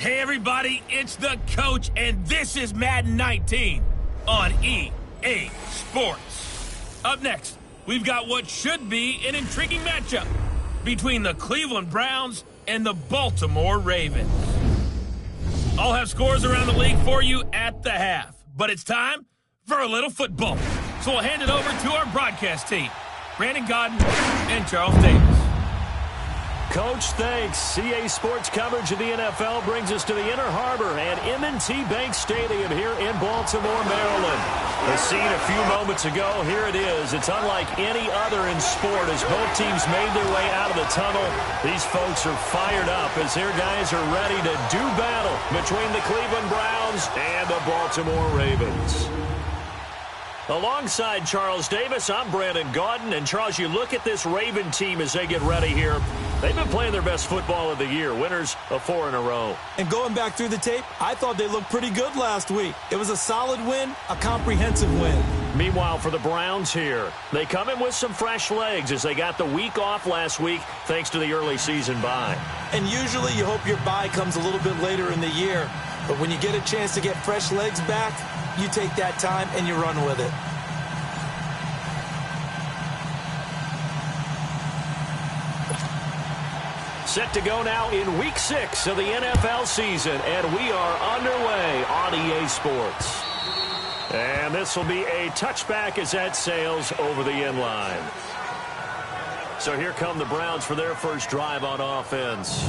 Hey everybody, it's the coach, and this is Madden 19 on EA Sports. Up next, we've got what should be an intriguing matchup between the Cleveland Browns and the Baltimore Ravens. I'll have scores around the league for you at the half, but it's time for a little football. So we'll hand it over to our broadcast team, Brandon Godden and Charles Davis. Coach, thanks. CA Sports coverage of the NFL brings us to the Inner Harbor and M&T Bank Stadium here in Baltimore, Maryland. The scene a few moments ago, here it is. It's unlike any other in sport as both teams made their way out of the tunnel. These folks are fired up as their guys are ready to do battle between the Cleveland Browns and the Baltimore Ravens. Alongside Charles Davis, I'm Brandon Godden. And, Charles, you look at this Raven team as they get ready here. They've been playing their best football of the year, winners of 4 in a row. And going back through the tape, I thought they looked pretty good last week. It was a solid win, a comprehensive win. Meanwhile, for the Browns here, they come in with some fresh legs as they got the week off last week thanks to the early season bye. And usually you hope your bye comes a little bit later in the year. But when you get a chance to get fresh legs back, you take that time and you run with it. Set to go now in Week 6 of the NFL season, and we are underway on EA Sports. And this will be a touchback as that sails over the end line. So here come the Browns for their first drive on offense.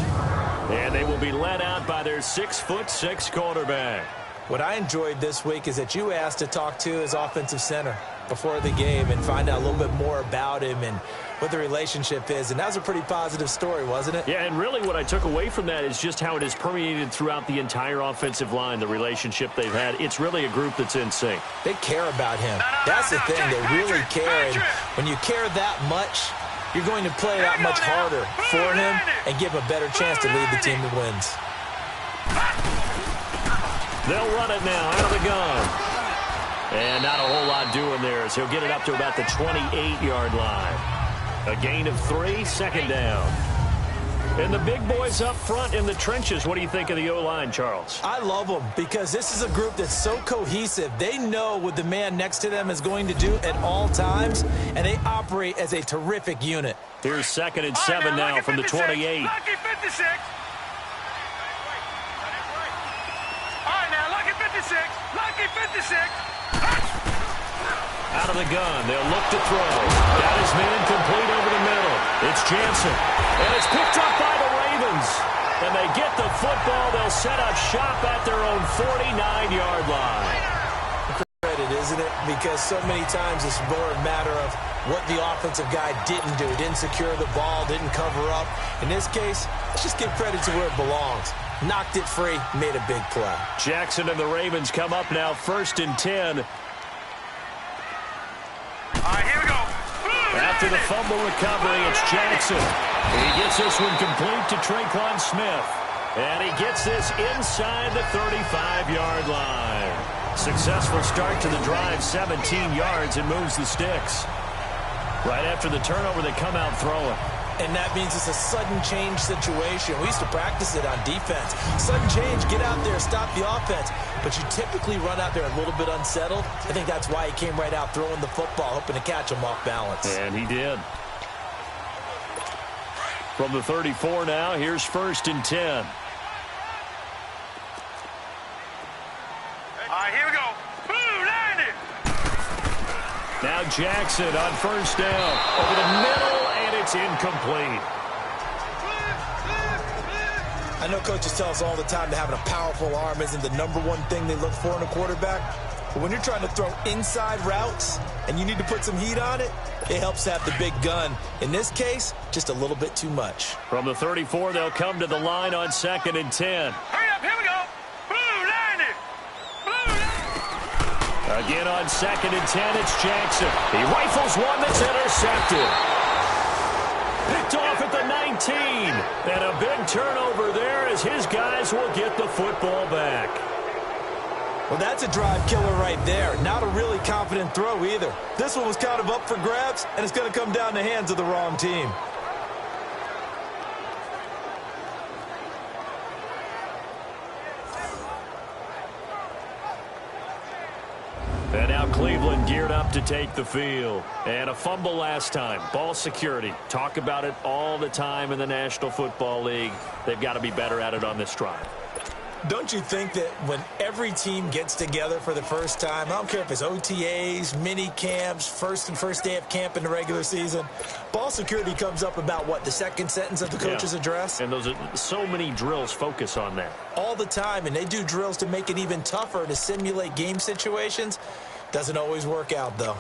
And they will be led out by their 6'6" quarterback. What I enjoyed this week is that you asked to talk to his offensive center before the game and find out a little bit more about him and what the relationship is. And that was a pretty positive story, wasn't it? Yeah, and really what I took away from that is just how it has permeated throughout the entire offensive line, the relationship they've had. It's really a group that's in sync. They care about him. That's the thing. They really care. And when you care that much, you're going to play that much harder for him and give him a better chance to lead the team that wins. They'll run it now out of the gun. And not a whole lot doing there as he'll get it up to about the 28-yard line. A gain of 3, second down. And the big boys up front in the trenches. What do you think of the O-line, Charles? I love them because this is a group that's so cohesive. They know what the man next to them is going to do at all times, and they operate as a terrific unit. Here's 2nd and 7 now from the 28. Lucky 56. All right, now, lucky 56. Lucky 56. Out of the gun, they'll look to throw. Got his man complete over the middle. It's Jansen, and it's picked up by the Ravens. And they get the football. They'll set up shop at their own 49-yard line. Credit, isn't it? Because so many times it's more a matter of what the offensive guy didn't do. Didn't secure the ball, didn't cover up. In this case, let's just give credit to where it belongs. Knocked it free, made a big play. Jackson and the Ravens come up now 1st and 10. All right, here we go. After the fumble recovery, it's Jackson. He gets this one complete to Traquan Smith. And he gets this inside the 35-yard line. Successful start to the drive, 17 yards, and moves the sticks. Right after the turnover, they come out throwing. And that means it's a sudden change situation. We used to practice it on defense. Sudden change, get out there, stop the offense. But you typically run out there a little bit unsettled. I think that's why he came right out throwing the football, hoping to catch him off balance. And he did. From the 34 now, here's 1st and 10. All right, here we go. Landed. Now Jackson on 1st down. Over the middle, and it's incomplete. I know coaches tell us all the time that having a powerful arm isn't the #1 thing they look for in a quarterback. But when you're trying to throw inside routes and you need to put some heat on it, it helps to have the big gun. In this case, just a little bit too much. From the 34, they'll come to the line on 2nd and 10. Hurry up, here we go. Landed. Again on 2nd and 10, it's Jackson. He rifles one that's intercepted. Picked off at the 19. And a big turnover there as his guys will get the football back. Well, that's a drive killer right there. Not a really confident throw either. This one was kind of up for grabs, and it's going to come down the hands of the wrong team. And now Cleveland geared up to take the field. And a fumble last time. Ball security. Talk about it all the time in the National Football League. They've got to be better at it on this drive. Don't you think that when every team gets together for the first time, I don't care if it's OTAs, mini camps, first day of camp in the regular season, ball security comes up about, what, the second sentence of the coach's address? And those are so many drills focus on that. All the time, and they do drills to make it even tougher to simulate game situations. Doesn't always work out, though.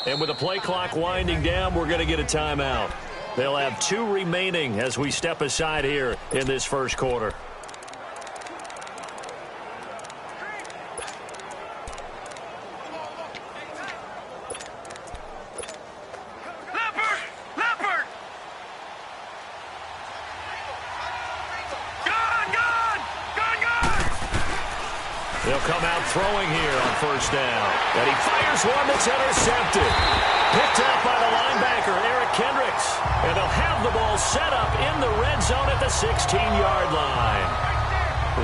And with the play clock winding down, we're going to get a timeout. They'll have 2 remaining as we step aside here in this first quarter. They'll come out throwing here on first down. And he fires one that's intercepted. Picked up by the linebacker, Eric Kendricks. And they'll have the ball set up in the red zone at the 16-yard line.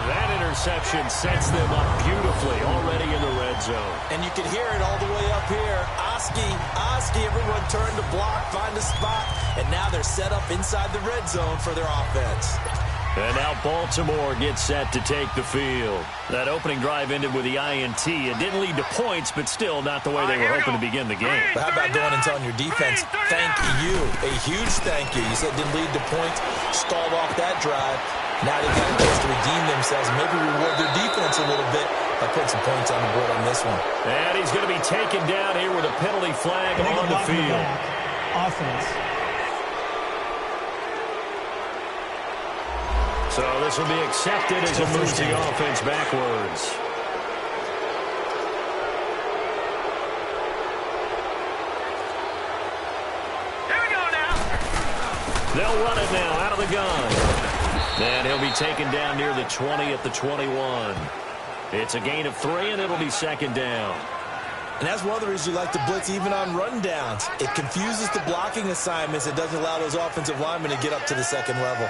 That interception sets them up beautifully already in the red zone. And you can hear it all the way up here. Oski, everyone turned to block, find a spot, and now they're set up inside the red zone for their offense. And now Baltimore gets set to take the field. That opening drive ended with the INT. It didn't lead to points, but still not the way they were hoping to begin the game. But how about going and telling your defense, thank you, a huge thank you. You said it didn't lead to points, stalled off that drive. Now they've got a chance to redeem themselves, maybe reward their defense a little bit by putting some points on the board on this one. And he's going to be taken down here with a penalty flag on the field. Offense. So this will be accepted as it moves the offense backwards. Here we go now. They'll run it now out of the gun. And he'll be taken down near the 20 at the 21. It's a gain of 3, and it'll be second down. And that's one of the reasons you like to blitz even on rundowns. It confuses the blocking assignments. It doesn't allow those offensive linemen to get up to the second level.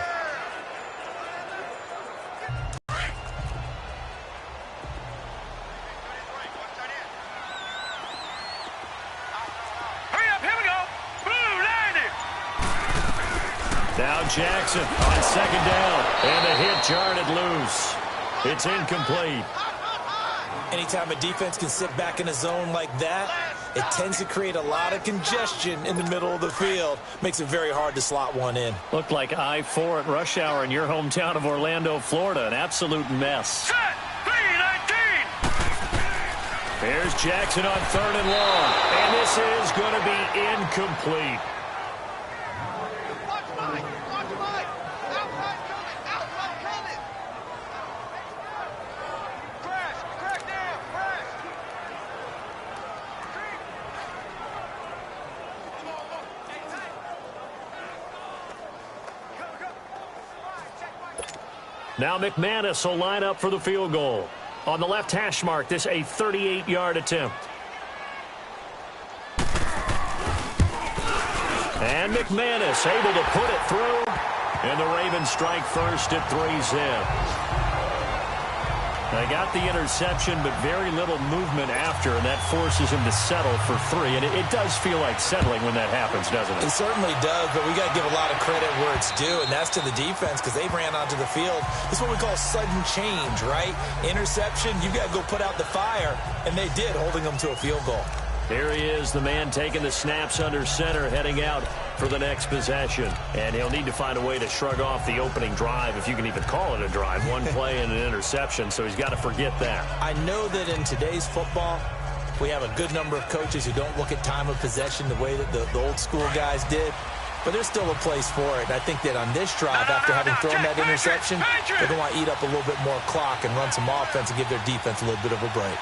Now Jackson on second down, and the hit jarred it loose. It's incomplete. Anytime a defense can sit back in a zone like that, it tends to create a lot of congestion in the middle of the field. Makes it very hard to slot one in. Looked like I-4 at rush hour in your hometown of Orlando, Florida. An absolute mess. Set. 3-19. Here's Jackson on third and long, and this is going to be incomplete. Now McManus will line up for the field goal. On the left hash mark, this a 38-yard attempt. And McManus able to put it through. And the Ravens strike first at 3-zip. They got the interception, but very little movement after, and that forces him to settle for 3. And it does feel like settling when that happens, doesn't it? It certainly does, but we got to give a lot of credit where it's due, and that's to the defense because they ran onto the field. It's what we call sudden change, right? Interception, you got to go put out the fire, and they did, holding them to a field goal. Here he is, the man taking the snaps under center, heading out for the next possession. And he'll need to find a way to shrug off the opening drive, if you can even call it a drive. One play and an interception, so he's got to forget that. I know that in today's football, we have a good number of coaches who don't look at time of possession the way that the old school guys did. But there's still a place for it. And I think that on this drive, after having thrown that interception, they're going to want to eat up a little bit more clock and run some offense and give their defense a little bit of a break.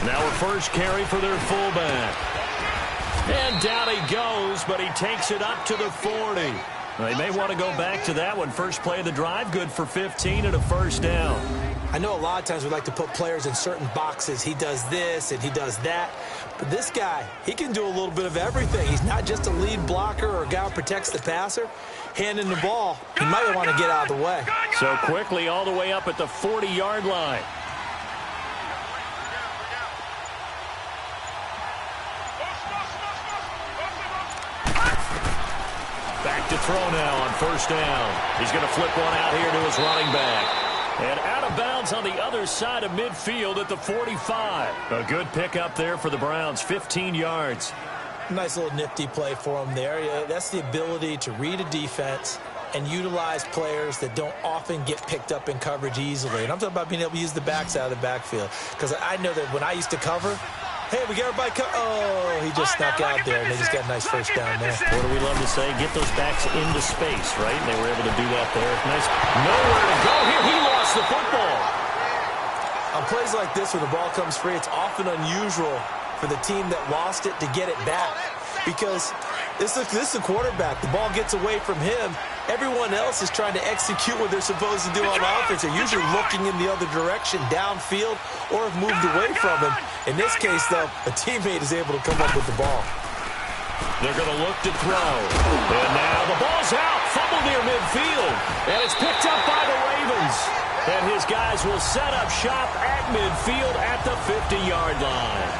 Now a first carry for their fullback. And down he goes, but he takes it up to the 40. They may want to go back to that one. First play of the drive, good for 15 and a first down. I know a lot of times we like to put players in certain boxes. He does this and he does that. But this guy, he can do a little bit of everything. He's not just a lead blocker or a guy who protects the passer. Handing the ball, he might want to get out of the way. So quickly all the way up at the 40-yard line. Back to throw now on first down. He's going to flip one out here to his running back. And out of bounds on the other side of midfield at the 45. A good pickup there for the Browns, 15 yards. Nice little nifty play for him there. Yeah, that's the ability to read a defense and utilize players that don't often get picked up in coverage easily. And I'm talking about being able to use the backs out of the backfield. Because I know that when I used to cover, hey, we got everybody oh, he just snuck out there, and they just got a nice first down there. What do we love to say? Get those backs into space, right? And they were able to do that there. Nice. Nowhere to go here. He lost the football. On plays like this where the ball comes free, it's often unusual for the team that lost it to get it back. Because this is a quarterback. The ball gets away from him. Everyone else is trying to execute what they're supposed to do on offense. They're usually looking in the other direction, downfield, or have moved away from him. In this case, though, a teammate is able to come up with the ball. They're going to look to throw. And now the ball's out. Fumble near midfield. And it's picked up by the Ravens. And his guys will set up shop at midfield at the 50-yard line.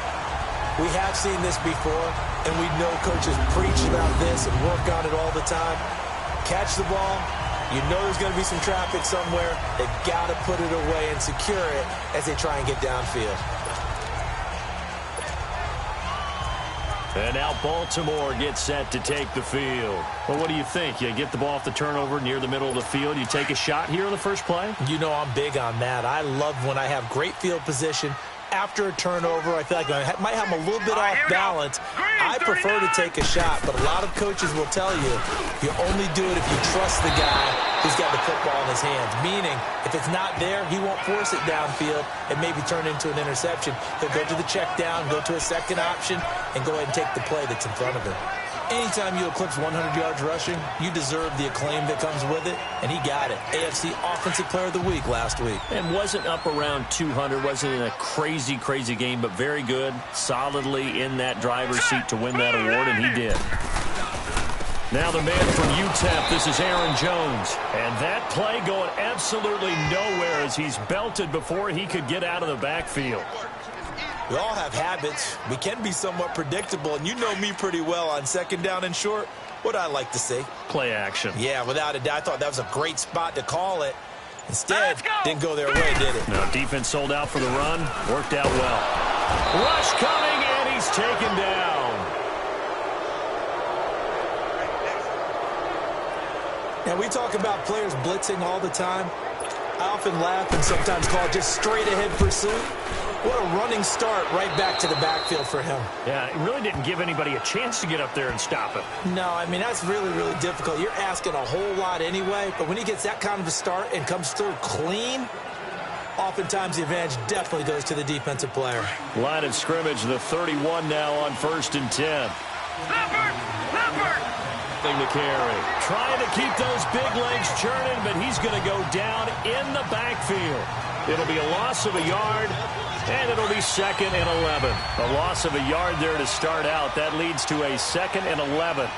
We have seen this before, and we know coaches preach about this and work on it all the time. Catch the ball. You know there's going to be some traffic somewhere. They've got to put it away and secure it as they try and get downfield. And now Baltimore gets set to take the field. Well, what do you think? You get the ball off the turnover near the middle of the field. You take a shot here on the first play? You know I'm big on that. I love when I have great field position. After a turnover, I feel like I might have a little bit off balance. I prefer to take a shot, but a lot of coaches will tell you, you only do it if you trust the guy who's got the football in his hands. Meaning, if it's not there, he won't force it downfield and maybe turn into an interception. He'll go to the check down, go to a second option, and go ahead and take the play that's in front of him. Anytime you eclipse 100 yards rushing, you deserve the acclaim that comes with it, and he got it. AFC Offensive Player of the Week last week. And wasn't up around 200, wasn't in a crazy, crazy game, but very good, solidly in that driver's seat to win that award, and he did. Now the man from UTEP, this is Aaron Jones. And that play going absolutely nowhere as he's belted before he could get out of the backfield. We all have habits. We can be somewhat predictable, and you know me pretty well on second down and short. What I like to see. Play action. Yeah, without a doubt. I thought that was a great spot to call it. Instead, didn't go their way, did it? No, defense sold out for the run. Worked out well. Rush coming, and he's taken down. Now, we talk about players blitzing all the time. I often laugh and sometimes call it just straight-ahead pursuit. What a running start right back to the backfield for him. Yeah, it really didn't give anybody a chance to get up there and stop it. No, I mean, that's really, really difficult. You're asking a whole lot anyway, but when he gets that kind of a start and comes through clean, oftentimes the advantage definitely goes to the defensive player. Line of scrimmage, the 31 now on 1st and 10. Thing to carry. Trying to keep those big legs churning, but he's going to go down in the backfield. It'll be a loss of a yard, and it'll be 2nd and 11. A loss of a yard there to start out. That leads to a 2nd and 11.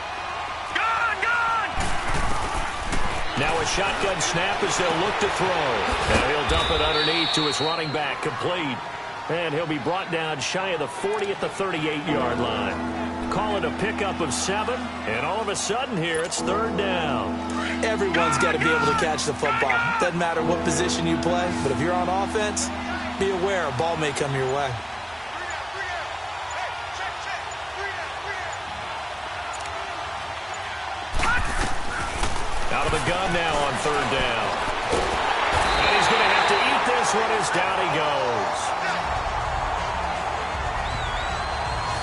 Now a shotgun snap as they'll look to throw. And he'll dump it underneath to his running back, complete. And he'll be brought down shy of the 40 at the 38-yard line. Call it a pickup of 7, and all of a sudden here it's 3rd down. Everyone's got to be able to catch the football. Doesn't matter what position you play, but if you're on offense, be aware a ball may come your way. Out of the gun now on 3rd down. And he's going to have to eat this one as down he goes.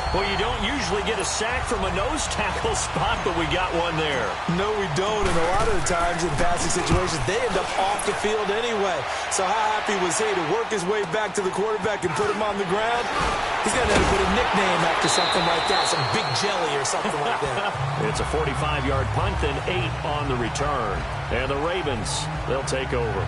Well, you don't usually get a sack from a nose tackle spot, but we got one there. No, we don't, and a lot of the times in passing situations, they end up off the field anyway. So how happy was he to work his way back to the quarterback and put him on the ground? He's going to have to put a nickname after something like that, some Big Jelly or something like that. It's a 45-yard punt, then 8 on the return. And the Ravens, they'll take over.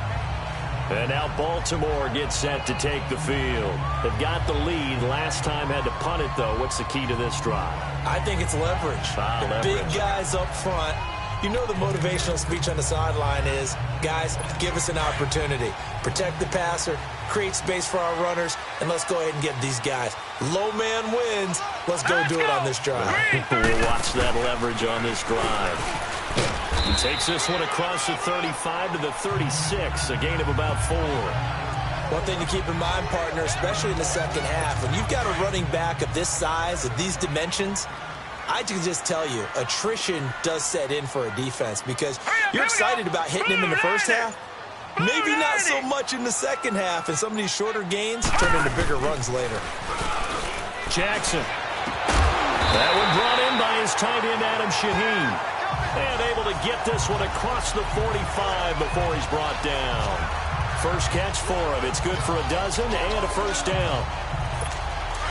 And now Baltimore gets set to take the field. They've got the lead. Last time had to punt it, though. What's the key to this drive? I think it's leverage. The big guys up front. You know the motivational speech on the sideline is, guys, give us an opportunity. Protect the passer, create space for our runners, and let's go ahead and get these guys. Low man wins. Let's go do it on this drive. We'll watch that leverage on this drive. He takes this one across the 35 to the 36, a gain of about 4. One thing to keep in mind, partner, especially in the second half, when you've got a running back of this size, of these dimensions, I can just tell you, attrition does set in for a defense because you're excited about hitting him in the first half. Maybe not so much in the second half, and some of these shorter gains turn into bigger runs later. Jackson. That one brought in by his tight end, Adam Shaheen. And able to get this one across the 45 before he's brought down. First catch for him. It's good for a dozen and a first down.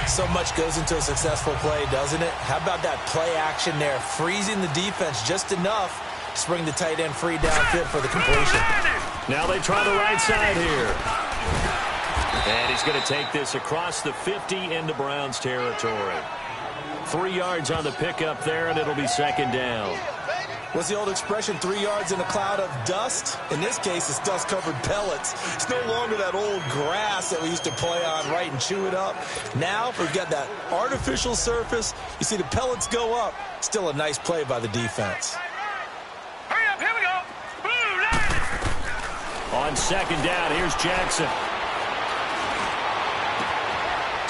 So much goes into a successful play, doesn't it? How about that play action there, freezing the defense just enough to bring the tight end free downfield for the completion. Now they try the right side here. And he's going to take this across the 50 into Browns territory. 3 yards on the pickup there, and it'll be second down. What's the old expression, 3 yards in a cloud of dust? In this case, it's dust-covered pellets. It's no longer that old grass that we used to play on, right, and chew it up. Now we've got that artificial surface. You see the pellets go up. Still a nice play by the defense. Hurry up, here we go. On second down, here's Jackson.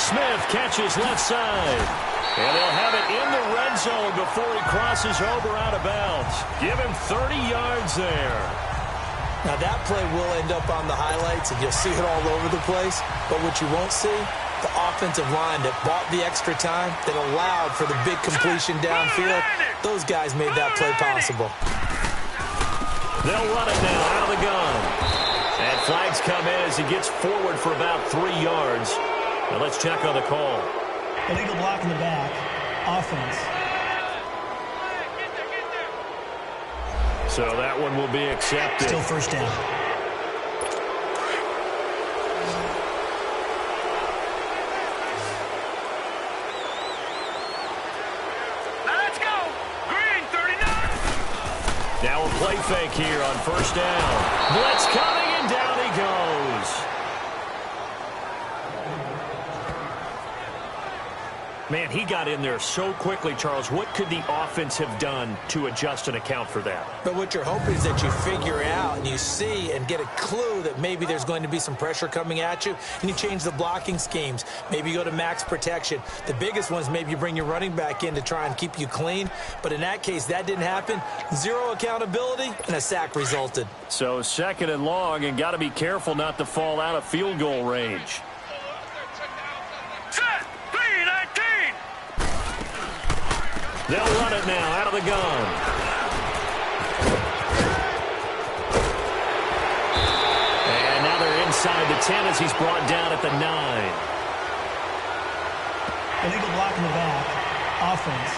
Smith catches left side. And they'll have it in the red zone before he crosses over out of bounds. Give him 30 yards there. Now that play will end up on the highlights, and you'll see it all over the place. But what you won't see, the offensive line that bought the extra time, that allowed for the big completion downfield, those guys made that play possible. They'll run it now out of the gun. And flags come in as he gets forward for about 3 yards. Now let's check on the call. Illegal block in the back. Offense. So that one will be accepted. Still first down. Let's go. Green, 39. Now a play fake here on first down. Blitz coming, and down he goes. Man, he got in there so quickly, Charles. What could the offense have done to adjust and account for that? But what you're hoping is that you figure out and you see and get a clue that maybe there's going to be some pressure coming at you, and you change the blocking schemes. Maybe you go to max protection. The biggest ones, maybe you bring your running back in to try and keep you clean. But in that case, that didn't happen. Zero accountability, and a sack resulted. So second and long, and got to be careful not to fall out of field goal range. Set. 3-19. They'll run it now out of the gun. And now they're inside the 10 as he's brought down at the 9. Illegal block in the back. Offense.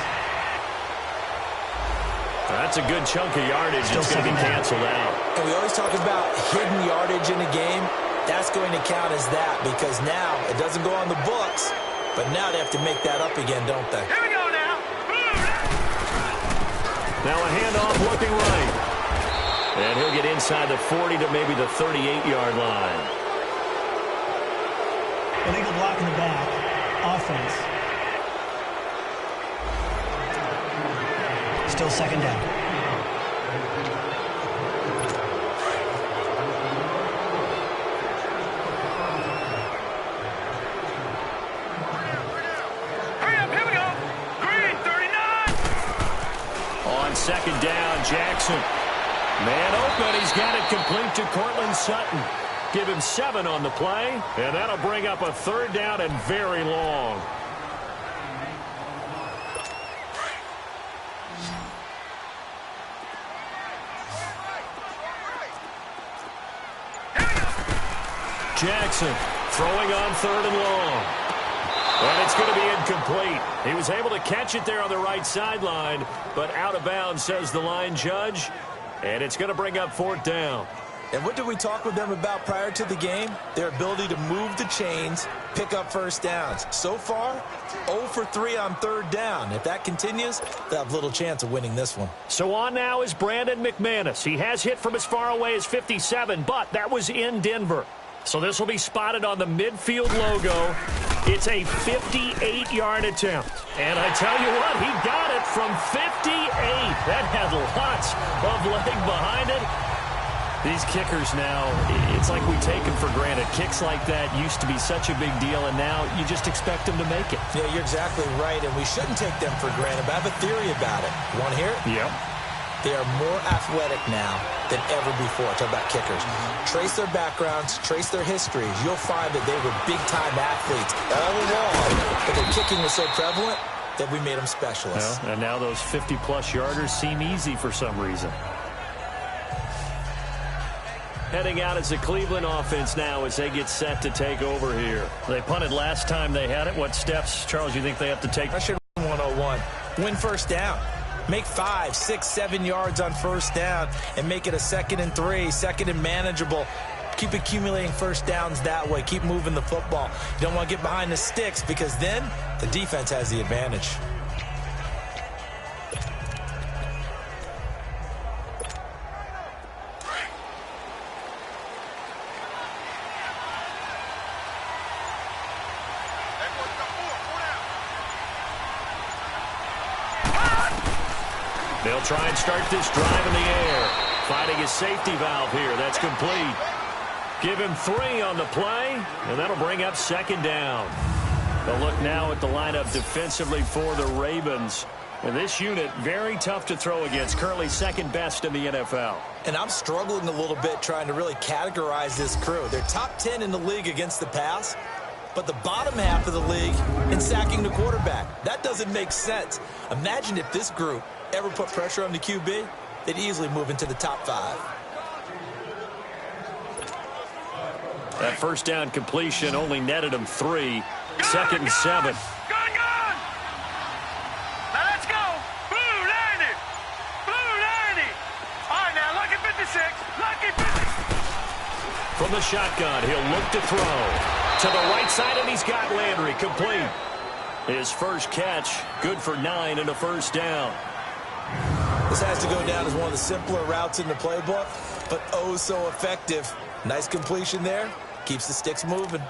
That's a good chunk of yardage. It's going to be canceled out. And we always talk about hidden yardage in a game. That's going to count as that because now it doesn't go on the books, but now they have to make that up again, don't they? Here we go now. Now a handoff looking right. And he'll get inside the 40 to maybe the 38-yard line. Illegal block in the back. Offense. Still second down. Hurry up, here we go. Green, 39. On second down, Jackson. Man open, he's got it complete to Cortland Sutton. Give him 7 on the play, and that'll bring up a third down and very long. Jackson throwing on third and long. And it's going to be incomplete. He was able to catch it there on the right sideline, but out of bounds, says the line judge. And it's going to bring up fourth down. And what did we talk with them about prior to the game? Their ability to move the chains, pick up first downs. So far, 0 for 3 on third down. If that continues, they'll have little chance of winning this one. So on now is Brandon McManus. He has hit from as far away as 57, but that was in Denver. So this will be spotted on the midfield logo. It's a 58-yard attempt. And I tell you what, he got it from 58. That had lots of leg behind it. These kickers now, it's like we take them for granted. Kicks like that used to be such a big deal, and now you just expect them to make it. Yeah, you're exactly right, and we shouldn't take them for granted, but I have a theory about it. You want to hear it? Yep. They are more athletic now than ever before. Talk about kickers. Trace their backgrounds, trace their histories. You'll find that they were big-time athletes all along, but their kicking was so prevalent that we made them specialists. Well, and now those 50-plus yarders seem easy for some reason. Heading out as the Cleveland offense now as they get set to take over here. They punted last time they had it. What steps, Charles, you think they have to take? I should 101. Win first down. Make 5, 6, 7 yards on first down and make it a 2nd and 3, 2nd and manageable. Keep accumulating first downs that way. Keep moving the football. You don't want to get behind the sticks because then the defense has the advantage. They'll try and start this drive in the air. Finding his safety valve here. That's complete. Give him 3 on the play, and that'll bring up 2nd down. They'll look now at the lineup defensively for the Ravens. And this unit, very tough to throw against. Currently 2nd best in the NFL. And I'm struggling a little bit trying to really categorize this crew. They're top 10 in the league against the pass, but the bottom half of the league in sacking the quarterback. That doesn't make sense. Imagine if this group ever put pressure on the QB, they'd easily move into the top 5. That first down completion only netted him 3. 2nd and 7. Gone! Now let's go! Blue 90! Blue 90! All right, now, lucky 56! Lucky 56! From the shotgun, he'll look to throw. To the right side, and he's got Landry complete. His first catch, good for 9 and a first down. This has to go down as one of the simpler routes in the playbook, but oh so effective. Nice completion there. Keeps the sticks moving.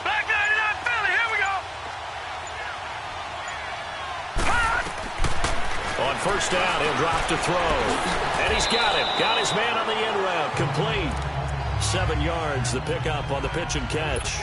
Black 99 Philly, here we go! On first down, he'll drop to throw. And he's got him. Got his man on the end route. Complete. 7 yards, the pickup on the pitch and catch.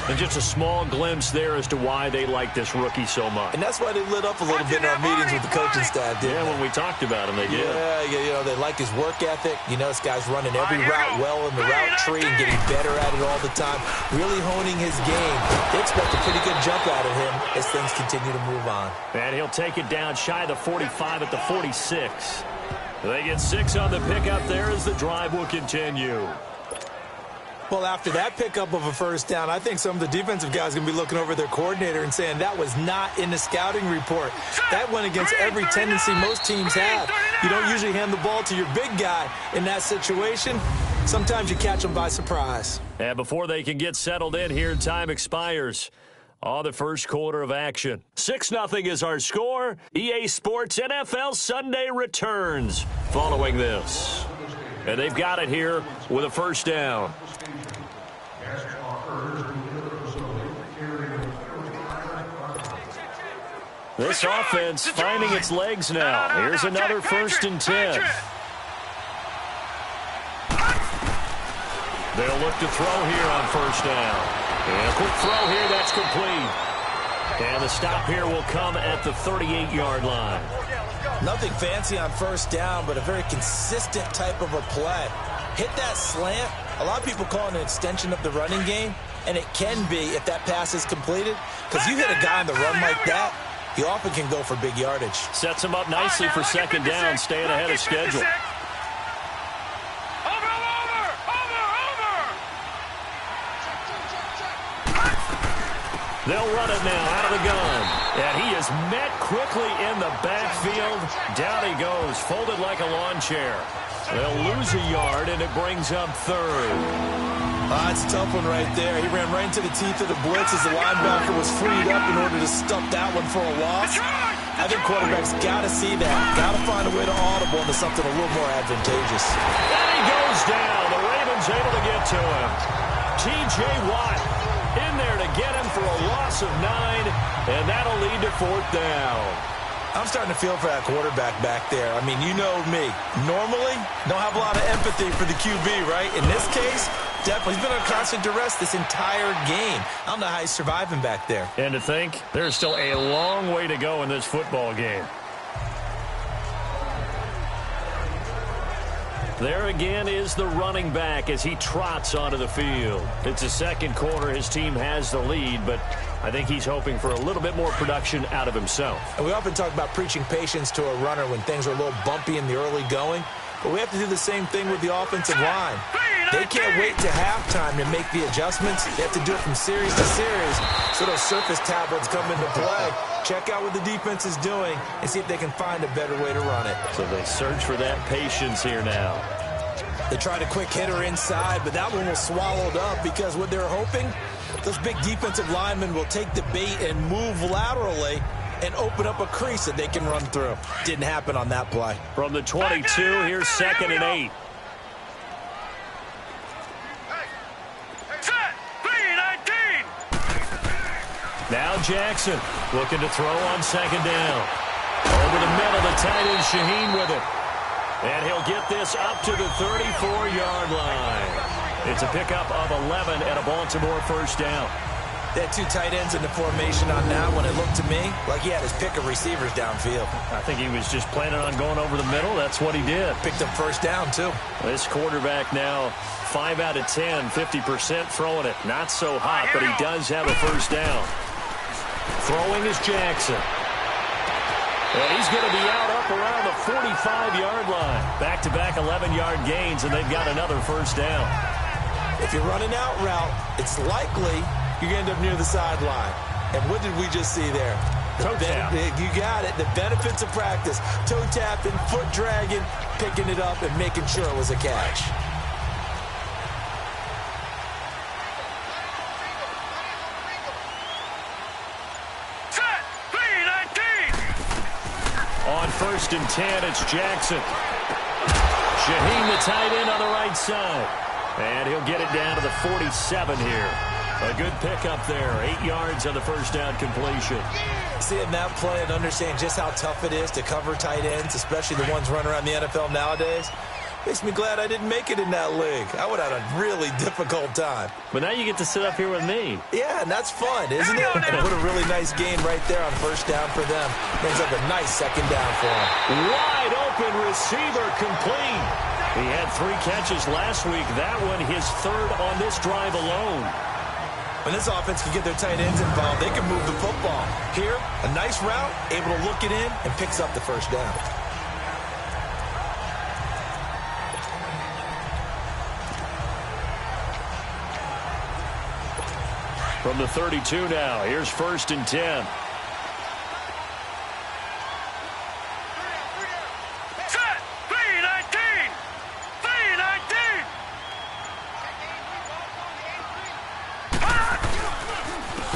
And just a small glimpse there as to why they like this rookie so much. And that's why they lit up a little bit in our meetings with the coaching staff, didn't Yeah, they? when we talked about him, they did. Yeah, they like his work ethic. You know, this guy's running every route well in the route tree and getting better at it all the time. Really honing his game. They expect a pretty good jump out of him as things continue to move on. And he'll take it down shy of the 45 at the 46. They get 6 on the pickup there as the drive will continue. Well, after that pickup of a first down, I think some of the defensive guys are going to be looking over their coordinator and saying that was not in the scouting report. That went against every tendency most teams have. You don't usually hand the ball to your big guy in that situation. Sometimes you catch them by surprise. And before they can get settled in here, time expires. The first quarter of action. 6-0 is our score. EA Sports NFL Sunday returns following this. And they've got it here with a first down. This offense finding its legs now. Here's another 1st and 10. They'll look to throw here on first down. And a quick throw here, that's complete. And the stop here will come at the 38-yard line. Nothing fancy on first down, but a very consistent type of a play. Hit that slant. A lot of people call it an extension of the running game, and it can be if that pass is completed. Because you hit a guy on the run like that, he often can go for big yardage. Sets him up nicely for 2nd down, staying ahead of schedule. Over, They'll run it now out of the gun. And he is met quickly in the backfield. Down he goes, folded like a lawn chair. They'll lose a yard, and it brings up third. It's a tough one right there. He ran right into the teeth of the blitz as the linebacker was freed up in order to stuff that one for a loss. I think quarterbacks got to see that. Got to find a way to audible into something a little more advantageous. And he goes down. The Ravens able to get to him. T.J. Watt in there to get him for a loss of 9, and that'll lead to 4th down. I'm starting to feel for that quarterback back there. I mean, you know me. Normally, don't have a lot of empathy for the QB, right? In this case, definitely. He's been under constant duress this entire game. I don't know how he's surviving back there. And to think, there's still a long way to go in this football game. There again is the running back as he trots onto the field. It's the second quarter. His team has the lead, but I think he's hoping for a little bit more production out of himself. And we often talk about preaching patience to a runner when things are a little bumpy in the early going, but we have to do the same thing with the offensive line. They can't wait to halftime to make the adjustments. They have to do it from series to series, so those surface tablets come into play. Check out what the defense is doing and see if they can find a better way to run it. So they search for that patience here now. They tried a quick hitter inside, but that one was swallowed up because what they're hoping, those big defensive linemen will take the bait and move laterally and open up a crease that they can run through. Didn't happen on that play. From the 22, here's 2nd and 8. Now Jackson looking to throw on 2nd down. Over the middle, the tight end Shaheen with it. And he'll get this up to the 34-yard line. It's a pickup of 11 and a Baltimore 1st down. They had 2 tight ends in the formation on that one. It looked to me like he had his pick of receivers downfield. I think he was just planning on going over the middle. That's what he did. Picked up 1st down, too. This quarterback now 5 out of 10, 50% throwing it. Not so hot, but he does have a 1st down. Throwing is Jackson. And he's going to be out up around the 45-yard line. Back-to-back 11-yard gains, and they've got another 1st down. If you're running out route, it's likely you're going to end up near the sideline. And what did we just see there? Toe tap. You got it. The benefits of practice. Toe tapping, foot dragging, picking it up, and making sure it was a catch. On 1st and 10, it's Jackson. Shaheen, the tight end, on the right side. And he'll get it down to the 47 here. A good pickup there. 8 yards on the 1st down completion. Seeing that play and understand just how tough it is to cover tight ends, especially the ones running around the NFL nowadays, makes me glad I didn't make it in that league. I would have had a really difficult time. But now you get to sit up here with me. Yeah, and that's fun, isn't it? And put a really nice gain right there on 1st down for them. Brings up a nice 2nd down for them. Wide open receiver complete. He had 3 catches last week. That one his 3rd on this drive alone. When this offense can get their tight ends involved, they can move the football. Here, a nice route, able to look it in, and picks up the 1st down. From the 32 now, here's 1st and 10. Set! 3-19! 3-19!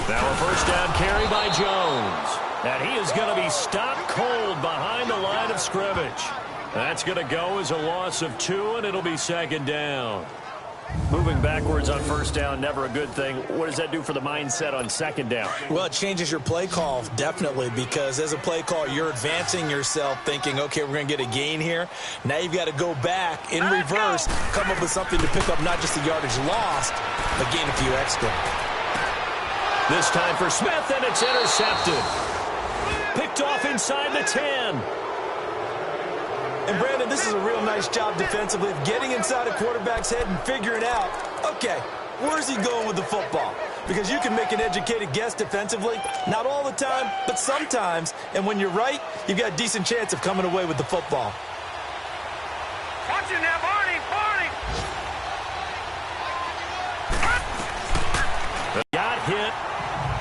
Now a 1st down carry by Jones. And he is going to be stopped cold behind the line of scrimmage. That's going to go as a loss of 2, and it'll be 2nd down. Moving backwards on 1st down, never a good thing. What does that do for the mindset on 2nd down? Well, it changes your play call, definitely, because as a play call, you're advancing yourself thinking, okay, we're going to get a gain here. Now you've got to go back in reverse, come up with something to pick up not just the yardage lost, but gain a few extra. This time for Smith, and it's intercepted. Picked off inside the 10. And, Brandon, this is a real nice job defensively of getting inside a quarterback's head and figuring out, okay, where's he going with the football? Because you can make an educated guess defensively, not all the time, but sometimes. And when you're right, you've got a decent chance of coming away with the football. Watch it now, Barney! Got hit.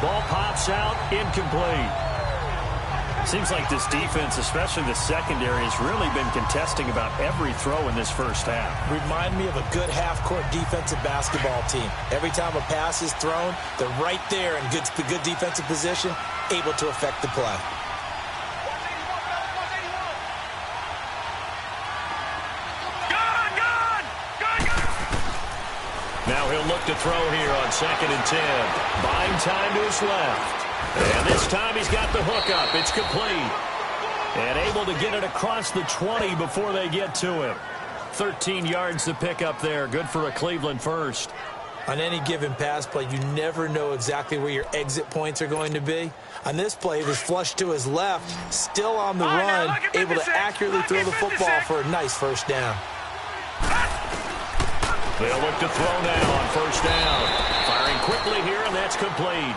Ball pile pass out, incomplete. Seems like this defense, especially the secondary, has really been contesting about every throw in this first half. Remind me of a good half-court defensive basketball team. Every time a pass is thrown, they're right there in good defensive position, able to affect the play. Now he'll look to throw here on 2nd and 10. Buying time to his left. And this time he's got the hook up. It's complete. And able to get it across the 20 before they get to him. 13 yards to pick up there. Good for a Cleveland first. On any given pass play, you never know exactly where your exit points are going to be. On this play, it was flushed to his left, still on the run, able to accurately throw the football for a nice first down. They'll look to throw now on first down. Firing quickly here, and that's complete.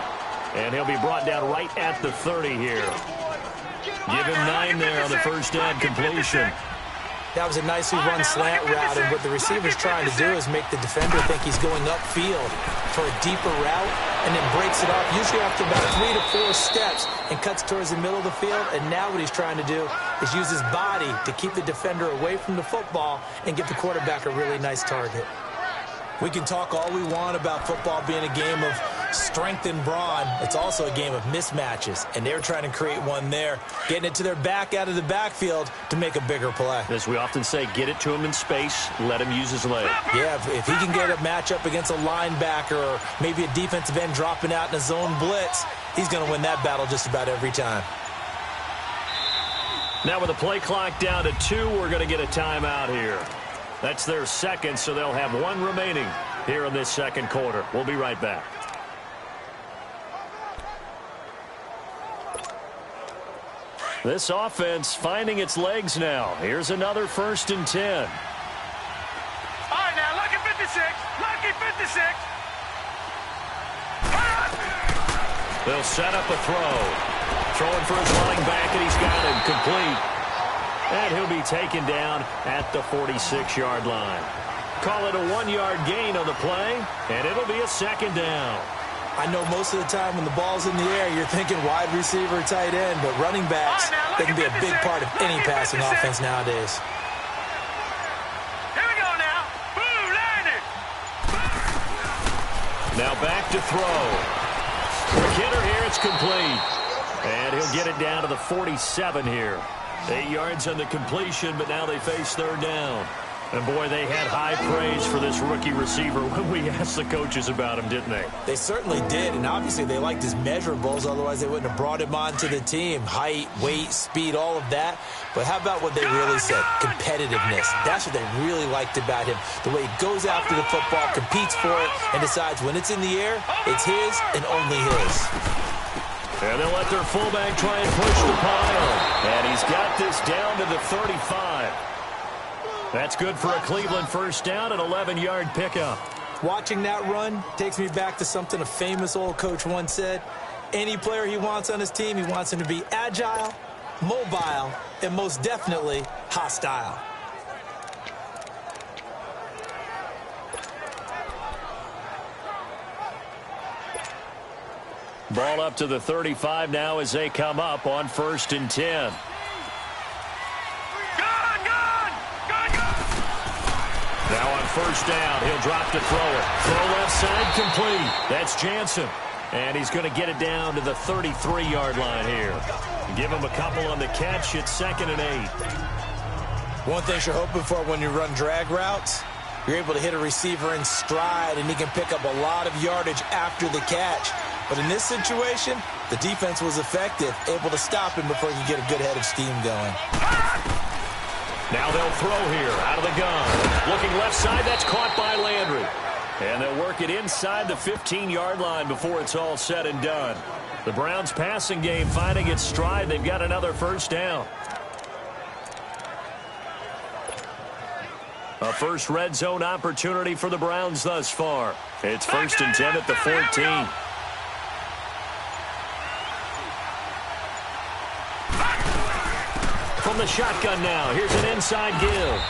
And he'll be brought down right at the 30 here. Give him 9 there on the first down completion. That was a nicely run slant route, and what the receiver's trying to do is make the defender think he's going upfield for a deeper route, and then breaks it off, usually after about 3 to 4 steps, and cuts towards the middle of the field. And now what he's trying to do is use his body to keep the defender away from the football and get the quarterback a really nice target. We can talk all we want about football being a game of strength and brawn. It's also a game of mismatches, and they're trying to create one there, getting it to their back out of the backfield to make a bigger play. As we often say, get it to him in space, let him use his leg. Yeah, if he can get a matchup against a linebacker or maybe a defensive end dropping out in a zone blitz, he's going to win that battle just about every time. Now with the play clock down to 2, we're going to get a timeout here. That's their second, so they'll have 1 remaining here in this second quarter. We'll be right back. This offense finding its legs now. Here's another 1st and 10. All right, now, lucky 56. Lucky 56. They'll set up a throw. Throwing for his running back, and he's got him complete. And he'll be taken down at the 46-yard line. Call it a 1-yard gain on the play, and it'll be a 2nd down. I know most of the time when the ball's in the air, you're thinking wide receiver, tight end, but running backs, they can be a big part of any passing offense nowadays. Here we go now. Blue landed. Now back to throw. Quick hitter here, it's complete. And he'll get it down to the 47 here. 8 yards on the completion, but now they face 3rd down. And, boy, they had high praise for this rookie receiver when we asked the coaches about him, didn't they? They certainly did, and obviously they liked his measurables. Otherwise, they wouldn't have brought him onto the team. Height, weight, speed, all of that. But how about what they really said? Competitiveness. That's what they really liked about him. The way he goes after the football, competes for it, and decides when it's in the air, it's his and only his. And they'll let their fullback try and push the pile. And he's got this down to the 35. That's good for a Cleveland first down, an 11-yard pickup. Watching that run takes me back to something a famous old coach once said. Any player he wants on his team, he wants him to be agile, mobile, and most definitely hostile. Ball up to the 35 now as they come up on 1st and 10. Now on first down, he'll drop to throw it. Throw left side complete. That's Jansen. And he's going to get it down to the 33-yard line here. Give him a couple on the catch. It's 2nd and 8. One thing you're hoping for when you run drag routes, you're able to hit a receiver in stride, and he can pick up a lot of yardage after the catch. But in this situation, the defense was effective, able to stop him before he could get a good head of steam going. Now they'll throw here out of the gun. Looking left side, that's caught by Landry. And they'll work it inside the 15-yard line before it's all said and done. The Browns' passing game finding its stride. They've got another first down. A first red zone opportunity for the Browns thus far. It's 1st and 10 at the 14. From the shotgun now, here's an inside give.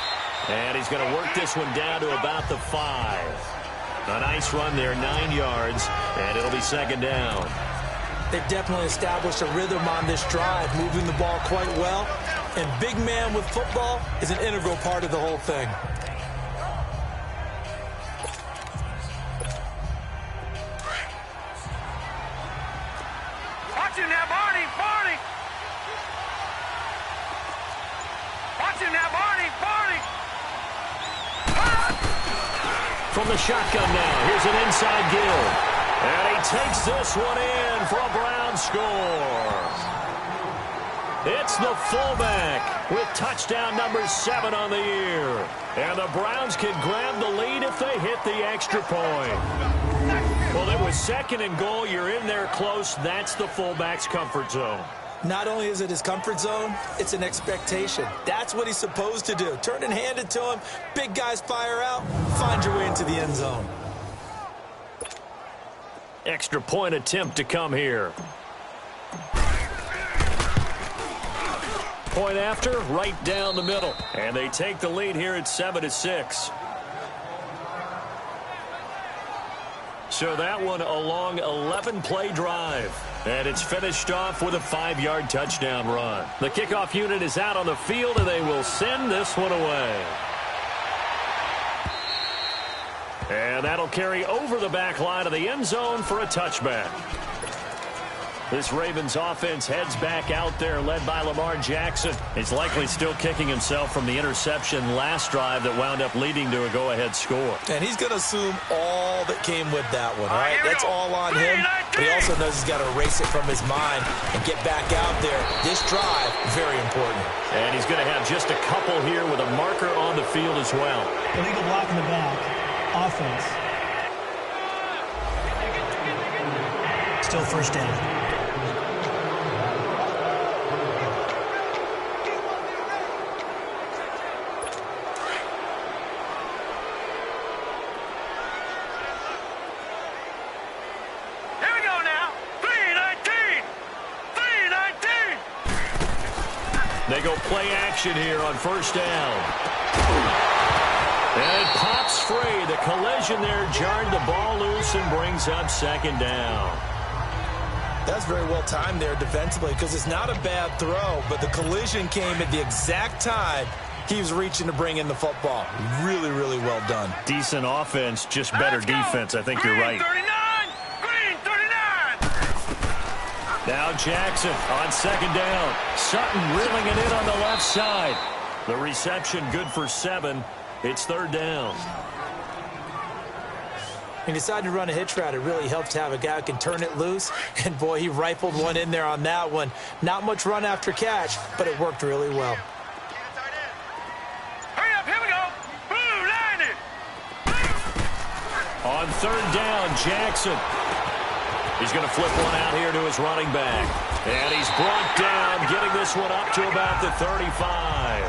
And he's going to work this one down to about the 5. A nice run there, 9 yards, and it'll be 2nd down. They've definitely established a rhythm on this drive, moving the ball quite well. And big man with football is an integral part of the whole thing. Watch him now, Barney, Barney. Watch him now, Barney, Barney. From the shotgun now, here's an inside Gill. And he takes this one in for a Brown score. It's the fullback with touchdown number 7 on the year. And the Browns can grab the lead if they hit the extra point. Well, it was 2nd and goal. You're in there close. That's the fullback's comfort zone. Not only is it his comfort zone, it's an expectation. That's what he's supposed to do. Turn and hand it to him. Big guys fire out. Find your way into the end zone. Extra point attempt to come here. Point after, right down the middle. And they take the lead here at 7-6. So that one a long 11-play drive. And it's finished off with a 5-yard touchdown run. The kickoff unit is out on the field, and they will send this one away. And that'll carry over the back line of the end zone for a touchback. This Ravens offense heads back out there, led by Lamar Jackson. He's likely still kicking himself from the interception last drive that wound up leading to a go-ahead score. And he's going to assume all that came with that one, all right? That's all on him. But he also knows he's got to erase it from his mind and get back out there. This drive, very important. And he's going to have just a couple here with a marker on the field as well. Illegal block in the back. Offense. Still first down. They go play action here on first down. And it pops free. The collision there jarred the ball loose and brings up 2nd down. That's very well timed there defensively because it's not a bad throw, but the collision came at the exact time he was reaching to bring in the football. Really, really well done. Decent offense, just better defense. I think you're right. Now Jackson on 2nd down. Sutton reeling it in on the left side. The reception good for 7. It's 3rd down. He decided to run a hitch route. It really helps to have a guy who can turn it loose. And, boy, he rifled one in there on that one. Not much run after catch, but it worked really well. Hurry up, here we go. Blue, line it. On 3rd down, Jackson. He's going to flip one out here to his running back. And he's brought down, getting this one up to about the 35.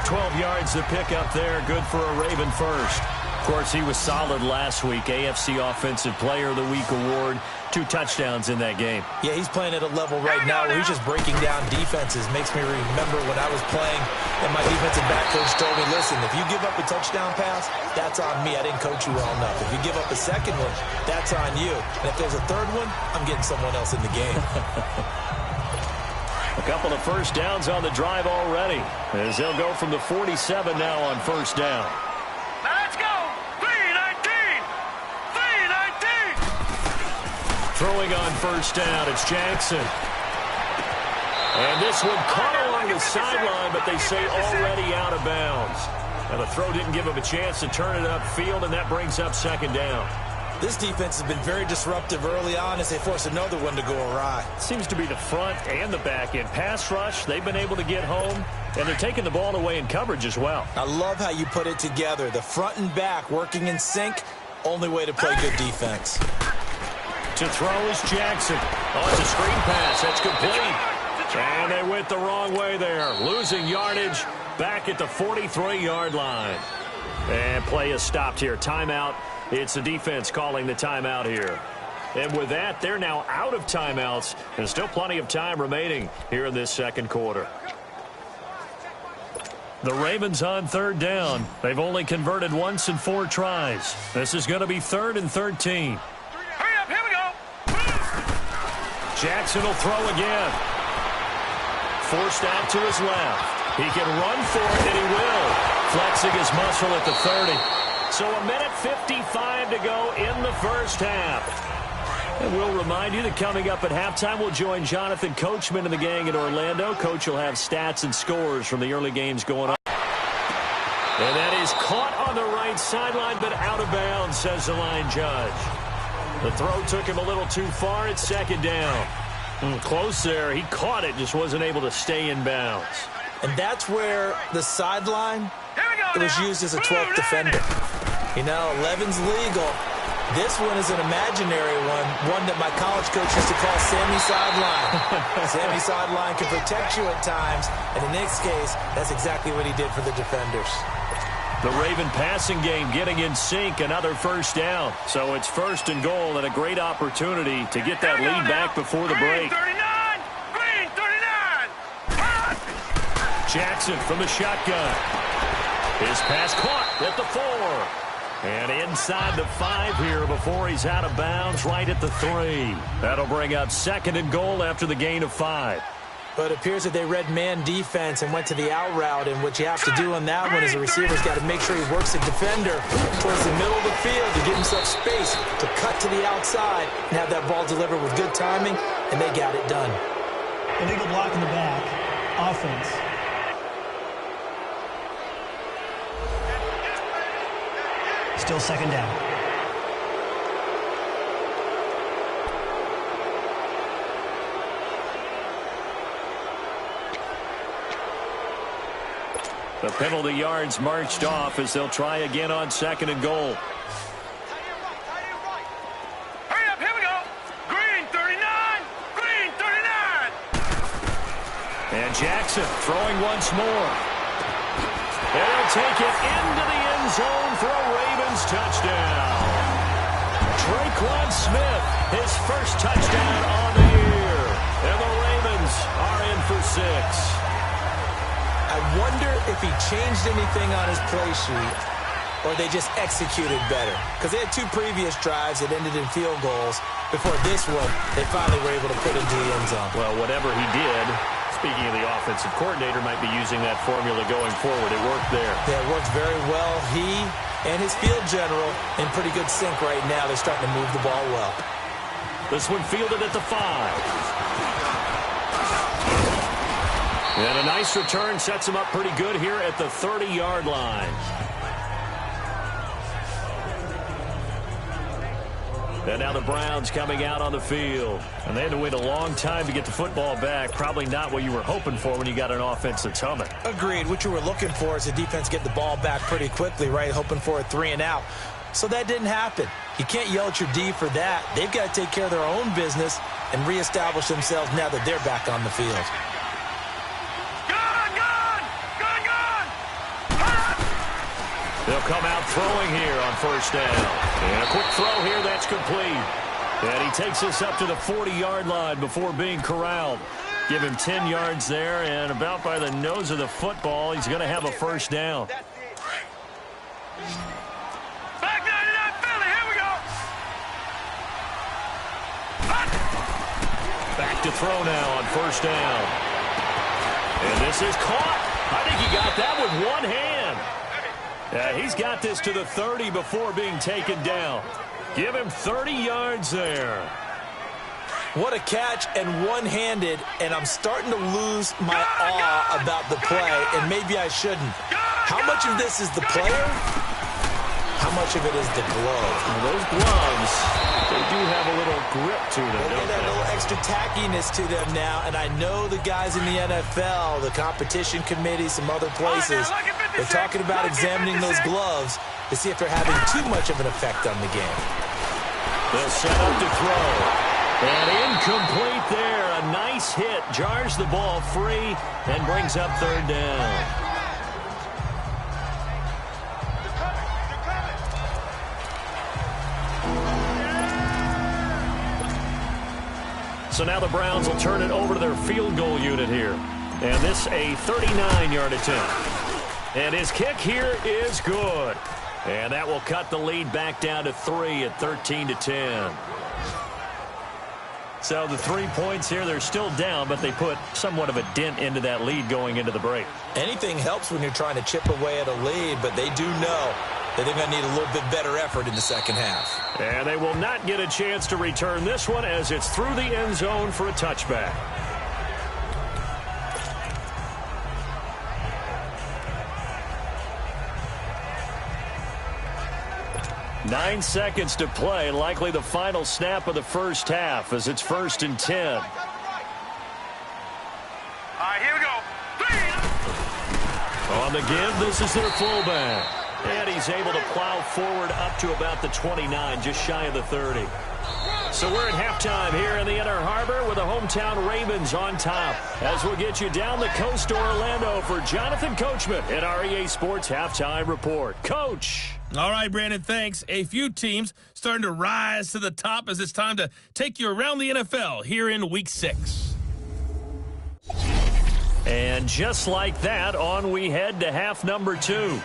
12 yards to pick up there. Good for a Raven first. Of course, he was solid last week. AFC Offensive Player of the Week award. 2 touchdowns in that game. Yeah, he's playing at a level right now where he's just breaking down defenses. Makes me remember when I was playing and my defensive back coach told me, listen, if you give up a touchdown pass, that's on me. I didn't coach you well enough. If you give up a second one, that's on you. And if there's a third one, I'm getting someone else in the game. A couple of first downs on the drive already, as they'll go from the 47 now on first down. Now let's go. 3-19. 3-19. Throwing on first down, it's Jackson. And this one caught along the sideline, but they say already out of bounds. Now the throw didn't give him a chance to turn it upfield, and that brings up 2nd down. This defense has been very disruptive early on as they force another one to go awry. Seems to be the front and the back end. Pass rush, they've been able to get home, and they're taking the ball away in coverage as well. I love how you put it together. The front and back working in sync, only way to play good defense. To throw is Jackson. Oh, it's a screen pass. That's complete. And they went the wrong way there. Losing yardage back at the 43-yard line. And play is stopped here. Timeout. It's the defense calling the timeout here. And with that, they're now out of timeouts. And still plenty of time remaining here in this 2nd quarter. The Ravens on 3rd down. They've only converted once in 4 tries. This is going to be 3rd and 13. Hurry up, here we go. Jackson will throw again. Forced out to his left. He can run for it, and he will. Flexing his muscle at the 30. So 1:55 to go in the first half. And we'll remind you that coming up at halftime, we'll join Jonathan Coachman and the gang in Orlando. Coach will have stats and scores from the early games going on. And that is caught on the right sideline, but out of bounds, says the line judge. The throw took him a little too far. It's second down. Close there. He caught it, just wasn't able to stay in bounds. And that's where the sideline, it was used as a 12th defender. You know, 11's legal. This one is an imaginary one that my college coach used to call Sammy Sideline. Sammy Sideline can protect you at times, and in this case, that's exactly what he did for the defenders. The Raven passing game getting in sync, another first down. So it's first and goal and a great opportunity to get that lead back before the break. Green 39. Jackson from the shotgun. His pass caught at the 4. And inside the 5 here before he's out of bounds right at the 3. That'll bring up second and goal after the gain of 5. But it appears that they read man defense and went to the out route, and what you have to do on that one is the receiver's got to make sure he works the defender towards the middle of the field to give himself space to cut to the outside and have that ball delivered with good timing, and they got it done. Illegal block in the back. Offense. Still second down. The penalty yards marched off as they'll try again on second and goal. Hurry up, here we go. Green 39. Green 39. And Jackson throwing once more. They'll take it into the end zone for a Ravens touchdown. Traquan Smith, his first touchdown on the year. And the Ravens are in for 6. I wonder if he changed anything on his play sheet or they just executed better. Because they had 2 previous drives that ended in field goals. Before this one, they finally were able to put into the end zone. Well, whatever he did, speaking of the offensive coordinator, might be using that formula going forward. It worked there. Yeah, it worked very well. He and his field general in pretty good sync right now. They're starting to move the ball well. This one fielded at the 5. And a nice return sets him up pretty good here at the 30-yard line. And now the Browns coming out on the field. And they had to wait a long time to get the football back. Probably not what you were hoping for when you got an offense that's humming. Agreed. What you were looking for is the defense get the ball back pretty quickly, right? Hoping for a 3 and out. So that didn't happen. You can't yell at your D for that. They've got to take care of their own business and reestablish themselves now that they're back on the field. They'll come out throwing here on first down. And a quick throw here, that's complete. And he takes us up to the 40-yard line before being corralled. Give him 10 yards there, and about by the nose of the football, he's going to have a first down. Back 99 Philly, here we go. Back to throw now on first down. And this is caught. I think he got that with one hand. He's got this to the 30 before being taken down. Give him 30 yards there. What a catch, and one-handed, and I'm starting to lose my awe about the play, and maybe I shouldn't. How much of this is the player? How much of it is the glove? Well, those gloves, they do have a little grip to them, They don't get that they? little extra tackiness to them now, and I know the guys in the NFL, the competition committee, some other places, they're talking about examining those gloves to see if they're having too much of an effect on the game. They'll set up to throw. And incomplete there. A nice hit. Jars the ball free and brings up third down. So now the Browns will turn it over to their field goal unit here. And this a 39-yard attempt. And his kick here is good. And that will cut the lead back down to 3 at 13-10. So the 3 points here, they're still down, but they put somewhat of a dent into that lead going into the break. Anything helps when you're trying to chip away at a lead, but they do know that they're going to need a little bit better effort in the second half. And they will not get a chance to return this one as it's through the end zone for a touchback. Nine seconds to play, likely the final snap of the first half as it's 1st and 10. All right, here we go. On the give, this is their fullback. And he's able to plow forward up to about the 29, just shy of the 30. So we're at halftime here in the Inner Harbor with the hometown Ravens on top. As we'll get you down the coast to Orlando for Jonathan Coachman at our EA Sports Halftime Report. Coach. All right, Brandon, thanks. A few teams starting to rise to the top as it's time to take you around the NFL here in Week 6. And just like that, on we head to half number 2.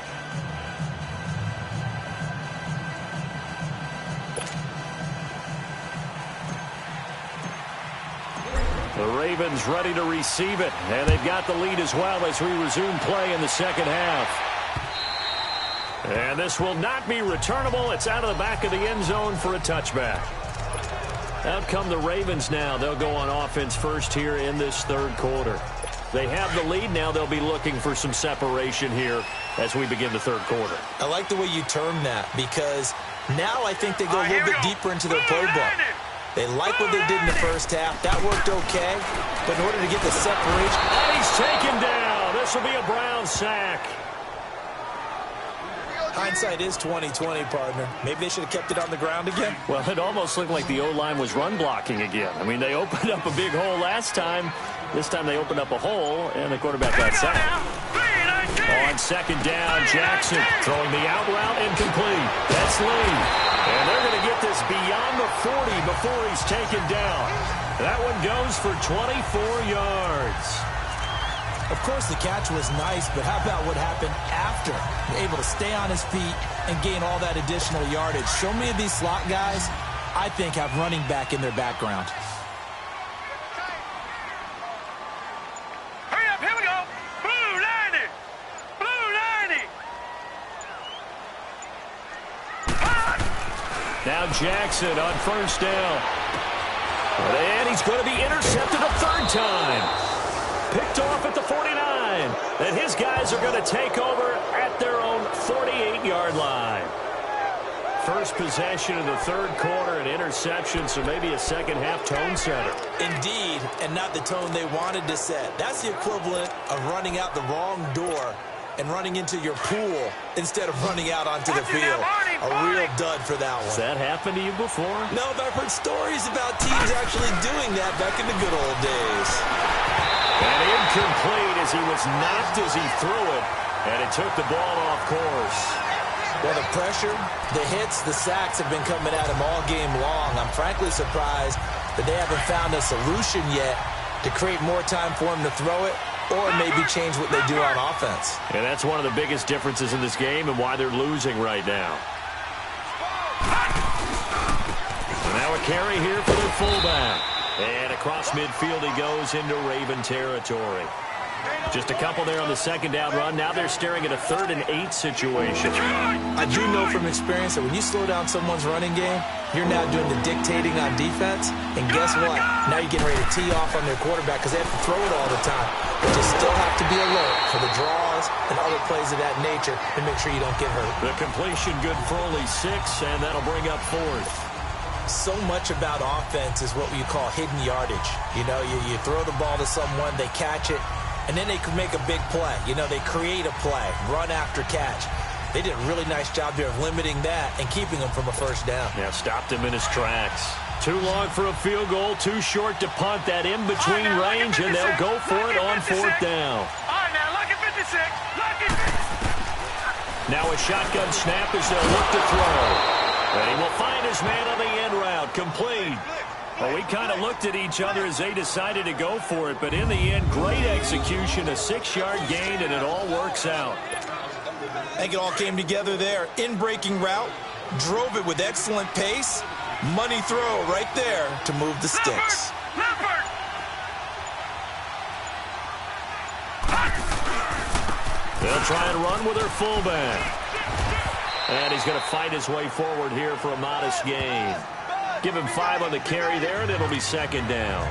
The Ravens ready to receive it, and they've got the lead as well as we resume play in the second half. And this will not be returnable. It's out of the back of the end zone for a touchback. Out come the Ravens now. They'll go on offense first here in this third quarter. They have the lead. Now they'll be looking for some separation here as we begin the third quarter. I like the way you term that because now I think they go a little bit deeper into their playbook. They like what they did in the first half. That worked okay. But in order to get the separation... And he's taken down. This will be a Brown sack. Hindsight is 20/20, partner. Maybe they should have kept it on the ground again. Well, it almost looked like the O-line was run blocking again. I mean, they opened up a big hole last time. This time they opened up a hole, and the quarterback got sacked. On second down, Jackson throwing the out route incomplete. That's Lee. And they're going to get this beyond the 40 before he's taken down. That one goes for 24 yards. Of course, the catch was nice, but how about what happened after? Able to stay on his feet and gain all that additional yardage. So many of these slot guys, I think, have running back in their background. Hurry up, here we go. Blue 90. Blue 90. Now Jackson on first down. And he's going to be intercepted a third time. Picked off at the 49. And his guys are going to take over at their own 48-yard line. First possession of the third quarter, an interception, so maybe a second-half tone setter. Indeed, and not the tone they wanted to set. That's the equivalent of running out the wrong door and running into your pool instead of running out onto the field. A real dud for that one. Has that happened to you before? No, but I've heard stories about teams actually doing that back in the good old days. And incomplete as he was knocked as he threw it, and it took the ball off course. Well, the pressure, the hits, the sacks have been coming at him all game long. I'm frankly surprised that they haven't found a solution yet to create more time for him to throw it or maybe change what they do on offense. And that's one of the biggest differences in this game and why they're losing right now. And now a carry here for the fullback. And across midfield he goes into Raven territory. Just a couple there on the second down run. Now they're staring at a 3rd and 8 situation. I do know from experience that when you slow down someone's running game, you're now doing the dictating on defense. And guess what? Now you're getting ready to tee off on their quarterback because they have to throw it all the time. But you still have to be alert for the draws and other plays of that nature to make sure you don't get hurt. The completion good for only 6, and that'll bring up 4th. So much about offense is what you call hidden yardage. You know, you throw the ball to someone, they catch it, and then they can make a big play. You know, they create a play, run after catch. They did a really nice job there of limiting that and keeping him from a first down. Yeah, stopped him in his tracks. Too long for a field goal, too short to punt that in-between range, and they'll go for it on 4th down. All right, now, lucky 56. Lucky 56. Now a shotgun snap as they'll look to throw. And he will find his man on the end route, complete. Well, we kind of looked at each other as they decided to go for it, but in the end, great execution, a 6-yard gain, and it all works out. I think it all came together there. In-breaking route, drove it with excellent pace, Money throw right there to move the sticks. They'll try and run with their fullback. And he's going to fight his way forward here for a modest gain. Give him 5 on the carry there, and it'll be second down.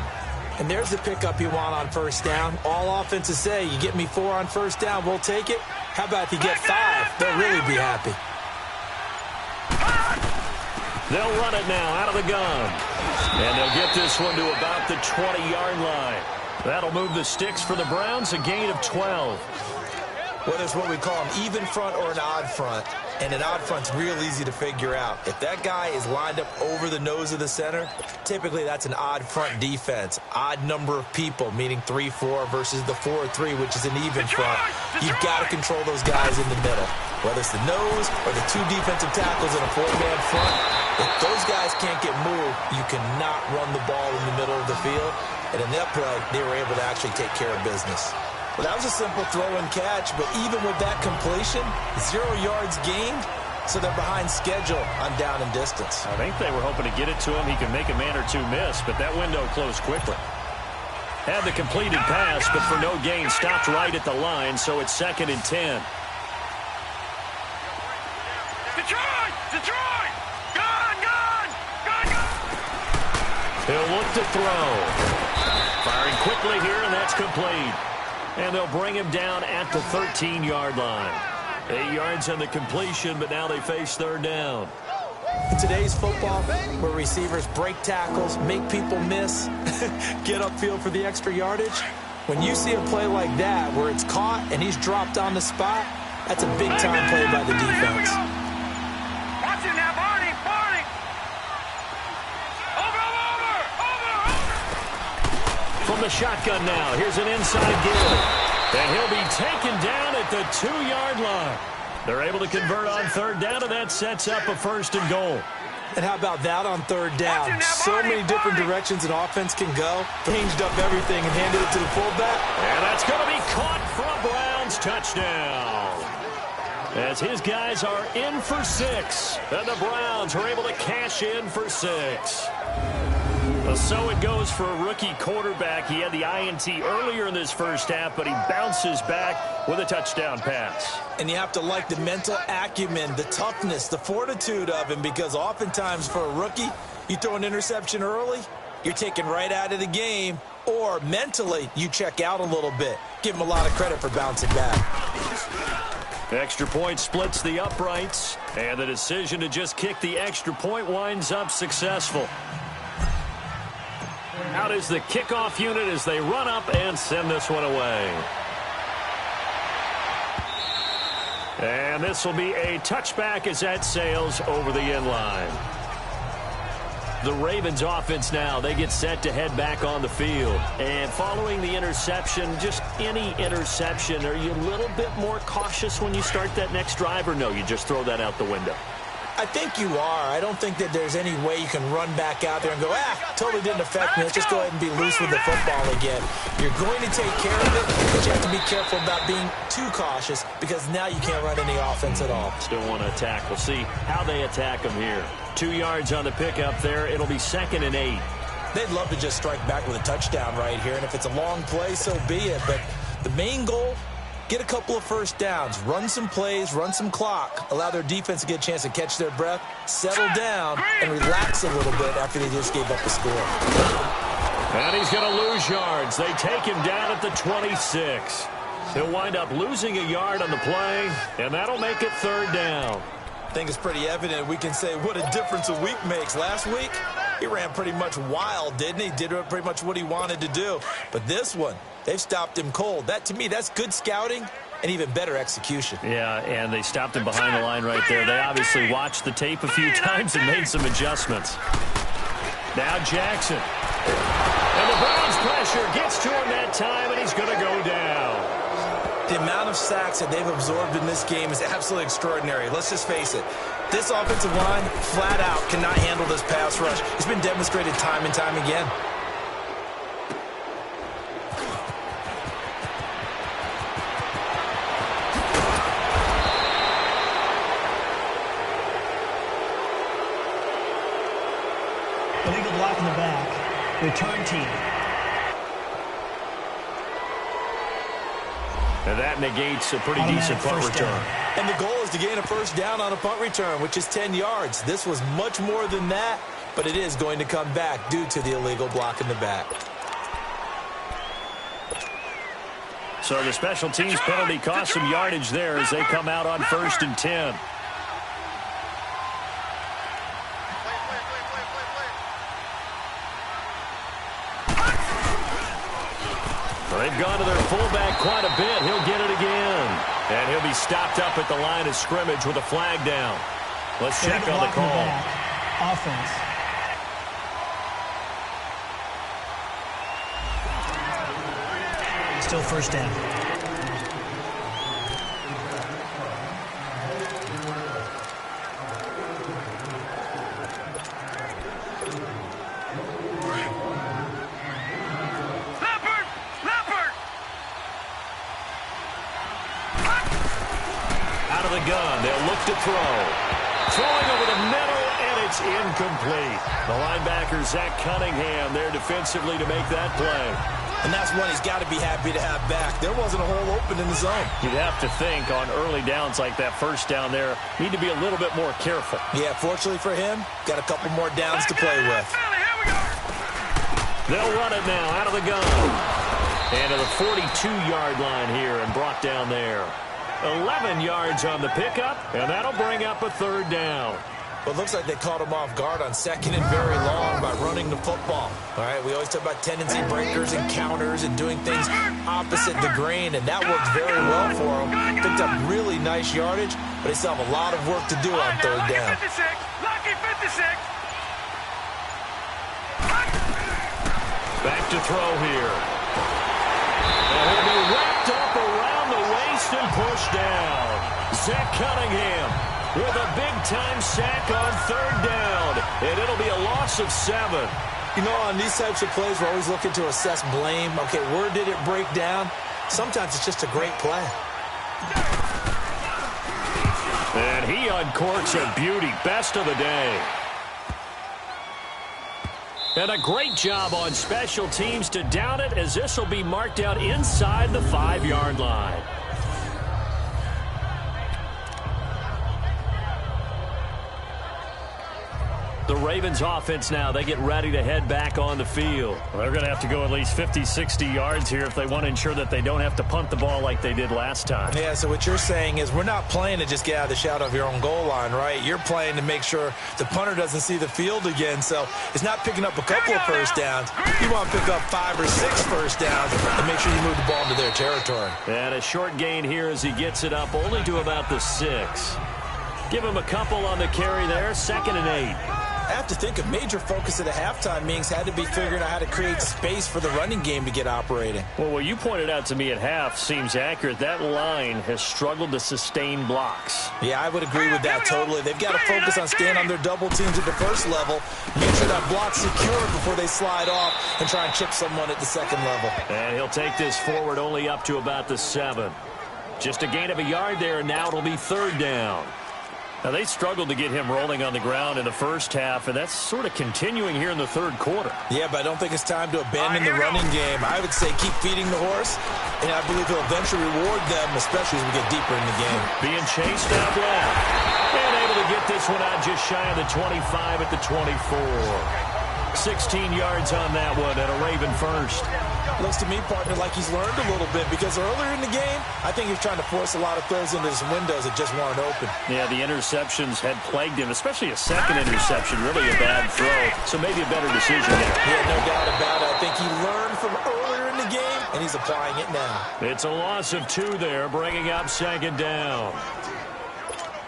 And there's the pickup you want on first down. All offenses say, you get me 4 on first down, we'll take it. How about if you get 5? They'll really be happy. They'll run it now out of the gun. And they'll get this one to about the 20-yard line. That'll move the sticks for the Browns, a gain of 12. Whether it's what we call an even front or an odd front, and an odd front's real easy to figure out. If that guy is lined up over the nose of the center, typically that's an odd front defense. Odd number of people, meaning 3-4 versus the 4-3, which is an even front. You've got to control those guys in the middle. Whether it's the nose or the 2 defensive tackles in a 4-man front, if those guys can't get moved, you cannot run the ball in the middle of the field. And in that play, they were able to actually take care of business. Well, that was a simple throw and catch, but even with that completion, 0 yards gained, so they're behind schedule on down and distance. I think they were hoping to get it to him. He could make a man or 2 miss, but that window closed quickly. Had the completed pass, but for no gain, stopped right at the line, so it's 2nd and 10. Detroit! Detroit! Gone! Gone! Gone! Gone! He'll look to throw. Firing quickly here, and that's complete. And they'll bring him down at the 13-yard line. 8 yards on the completion, but now they face 3rd down. In today's football, where receivers break tackles, make people miss, get upfield for the extra yardage, when you see a play like that where it's caught and he's dropped on the spot, that's a big-time play by the defense. Watch it now, Barney! Barney! From the shotgun now, here's an inside give. And he'll be taken down at the 2-yard line. They're able to convert on 3rd down, and that sets up a 1st and goal. And how about that on 3rd down? So many different directions an offense can go. Changed up everything and handed it to the fullback. And that's going to be caught for a Browns touchdown. As his guys are in for 6. And the Browns are able to cash in for 6. So it goes for a rookie quarterback. He had the INT earlier in this first half, but he bounces back with a touchdown pass. And you have to like the mental acumen, the toughness, the fortitude of him, because oftentimes for a rookie, you throw an interception early, you're taken right out of the game, or mentally you check out a little bit. Give him a lot of credit for bouncing back. Extra point splits the uprights, and the decision to just kick the extra point winds up successful. Out is the kickoff unit as they run up and send this one away. And this will be a touchback as that sails over the end line. The Ravens offense now, they get set to head back on the field. And following the interception, just any interception, are you a little bit more cautious when you start that next drive, or no, you just throw that out the window? I think you are. I don't think that there's any way you can run back out there and go, totally didn't affect me. Let's just go ahead and be loose with the football again. You're going to take care of it, but you have to be careful about being too cautious because now you can't run any offense at all. Still want to attack. We'll see how they attack them here. 2 yards on the pickup there. It'll be 2nd and 8. They'd love to just strike back with a touchdown right here, and if it's a long play, so be it. But the main goal, get a couple of first downs, run some plays, run some clock, allow their defense to get a chance to catch their breath, settle down, and relax a little bit after they just gave up the score. And he's going to lose yards. They take him down at the 26. He'll wind up losing a yard on the play, and that'll make it 3rd down. I think it's pretty evident. We can say what a difference a week makes. Last week, he ran pretty much wild, didn't he? Did pretty much what he wanted to do. But this one, they've stopped him cold. That, to me, that's good scouting and even better execution. Yeah, and they stopped him behind the line right there. They obviously watched the tape a few times and made some adjustments. Now Jackson. And the Browns pressure gets to him that time, and he's going to go down. The amount of sacks that they've absorbed in this game is absolutely extraordinary. Let's just face it. This offensive line, flat out, cannot handle this pass rush. It's been demonstrated time and time again. Illegal block in the back. Return team. And that negates a pretty Automatic decent punt first return. down. And the goal is to gain a first down on a punt return, which is 10 yards. This was much more than that, but it is going to come back due to the illegal block in the back. So the special teams penalty cost some yardage there as they come out on 1st and 10. They've gone to their fullback quite a bit. He'll get it again. And he'll be stopped up at the line of scrimmage with a flag down. Let's check on the call. Offense. Still first down. Out of the gun, they'll look to throw. Throwing over the middle, and it's incomplete. The linebacker, Zach Cunningham, there defensively to make that play. And that's one he's got to be happy to have back. There wasn't a hole open in the zone. You'd have to think on early downs like that first down there, need to be a little bit more careful. Yeah, fortunately for him, got a couple more downs to play with. They'll run it now out of the gun. And to the 42-yard line here and brought down there. 11 yards on the pickup, and that'll bring up a third down. Well, it looks like they caught him off guard on 2nd and very long by running the football. All right, we always talk about tendency breakers and counters and doing things opposite the grain, and that worked very well for them. Picked up really nice yardage, but they still have a lot of work to do on 3rd down. Lucky 56. Back to throw here. And he'll be wrapped up around the waist and pushed down. Zach Cunningham with a big-time sack on 3rd down. And it'll be a loss of 7. You know, on these types of plays, we're always looking to assess blame. Okay, where did it break down? Sometimes it's just a great play. And he uncorks a beauty. Best of the day. And a great job on special teams to down it, as this will be marked out inside the 5-yard line. The Ravens offense now, they get ready to head back on the field. Well, they're going to have to go at least 50, 60 yards here if they want to ensure that they don't have to punt the ball like they did last time. Yeah, so what you're saying is we're not playing to just get out of the shadow of your own goal line, right? You're playing to make sure the punter doesn't see the field again, so it's not picking up a couple of first downs. You want to pick up 5 or 6 first downs and make sure you move the ball into their territory. And a short gain here as he gets it up only to about the 6. Give him a couple on the carry there, 2nd and 8. I have to think a major focus of the halftime meetings had to be figuring out how to create space for the running game to get operating. Well, what you pointed out to me at half seems accurate. That line has struggled to sustain blocks. Yeah, I would agree with that totally. They've got to focus on staying on their double teams at the first level, make sure that block's secure before they slide off and try and chip someone at the 2nd level. And he'll take this forward only up to about the 7. Just a gain of a yard there, and now it'll be 3rd down. Now, they struggled to get him rolling on the ground in the first half, and that's sort of continuing here in the 3rd quarter. Yeah, but I don't think it's time to abandon the running game. I would say keep feeding the horse, and I believe he'll eventually reward them, especially as we get deeper in the game. Being chased out left, and able to get this one out just shy of the 25 at the 24. 16 yards on that one, and a Raven first. Looks to me, partner, like he's learned a little bit, because earlier in the game, I think he was trying to force a lot of throws into some windows that just weren't open. Yeah, the interceptions had plagued him, especially a 2nd interception, really a bad throw. So maybe a better decision there. Yeah, no doubt about it. I think he learned from earlier in the game, and he's applying it now. It's a loss of 2 there, bringing up 2nd down.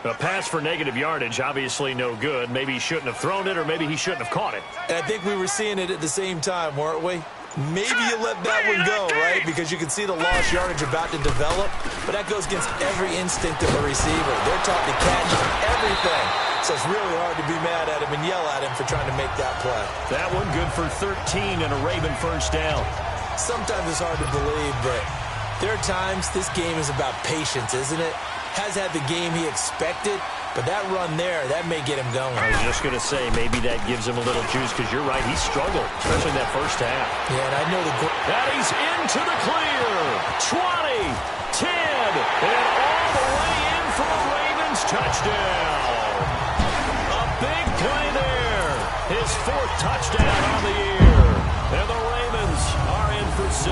A pass for negative yardage, obviously no good. Maybe he shouldn't have thrown it, or maybe he shouldn't have caught it. And I think we were seeing it at the same time, weren't we? Maybe you let that one go, right? Because you can see the lost yardage about to develop, but that goes against every instinct of a receiver. They're taught to catch everything, so it's really hard to be mad at him and yell at him for trying to make that play. That one good for 13 and a Raven first down. Sometimes it's hard to believe, but there are times this game is about patience, isn't it? Has had the game he expected, But that run there, that may get him going. I was just going to say, maybe that gives him a little juice, because you're right, he struggled, especially in that first half. Yeah, and I know that he's into the clear. 20, 10, and all the way in for a Ravens touchdown. A big play there. His 4th touchdown on the year. And the Ravens are in for 6.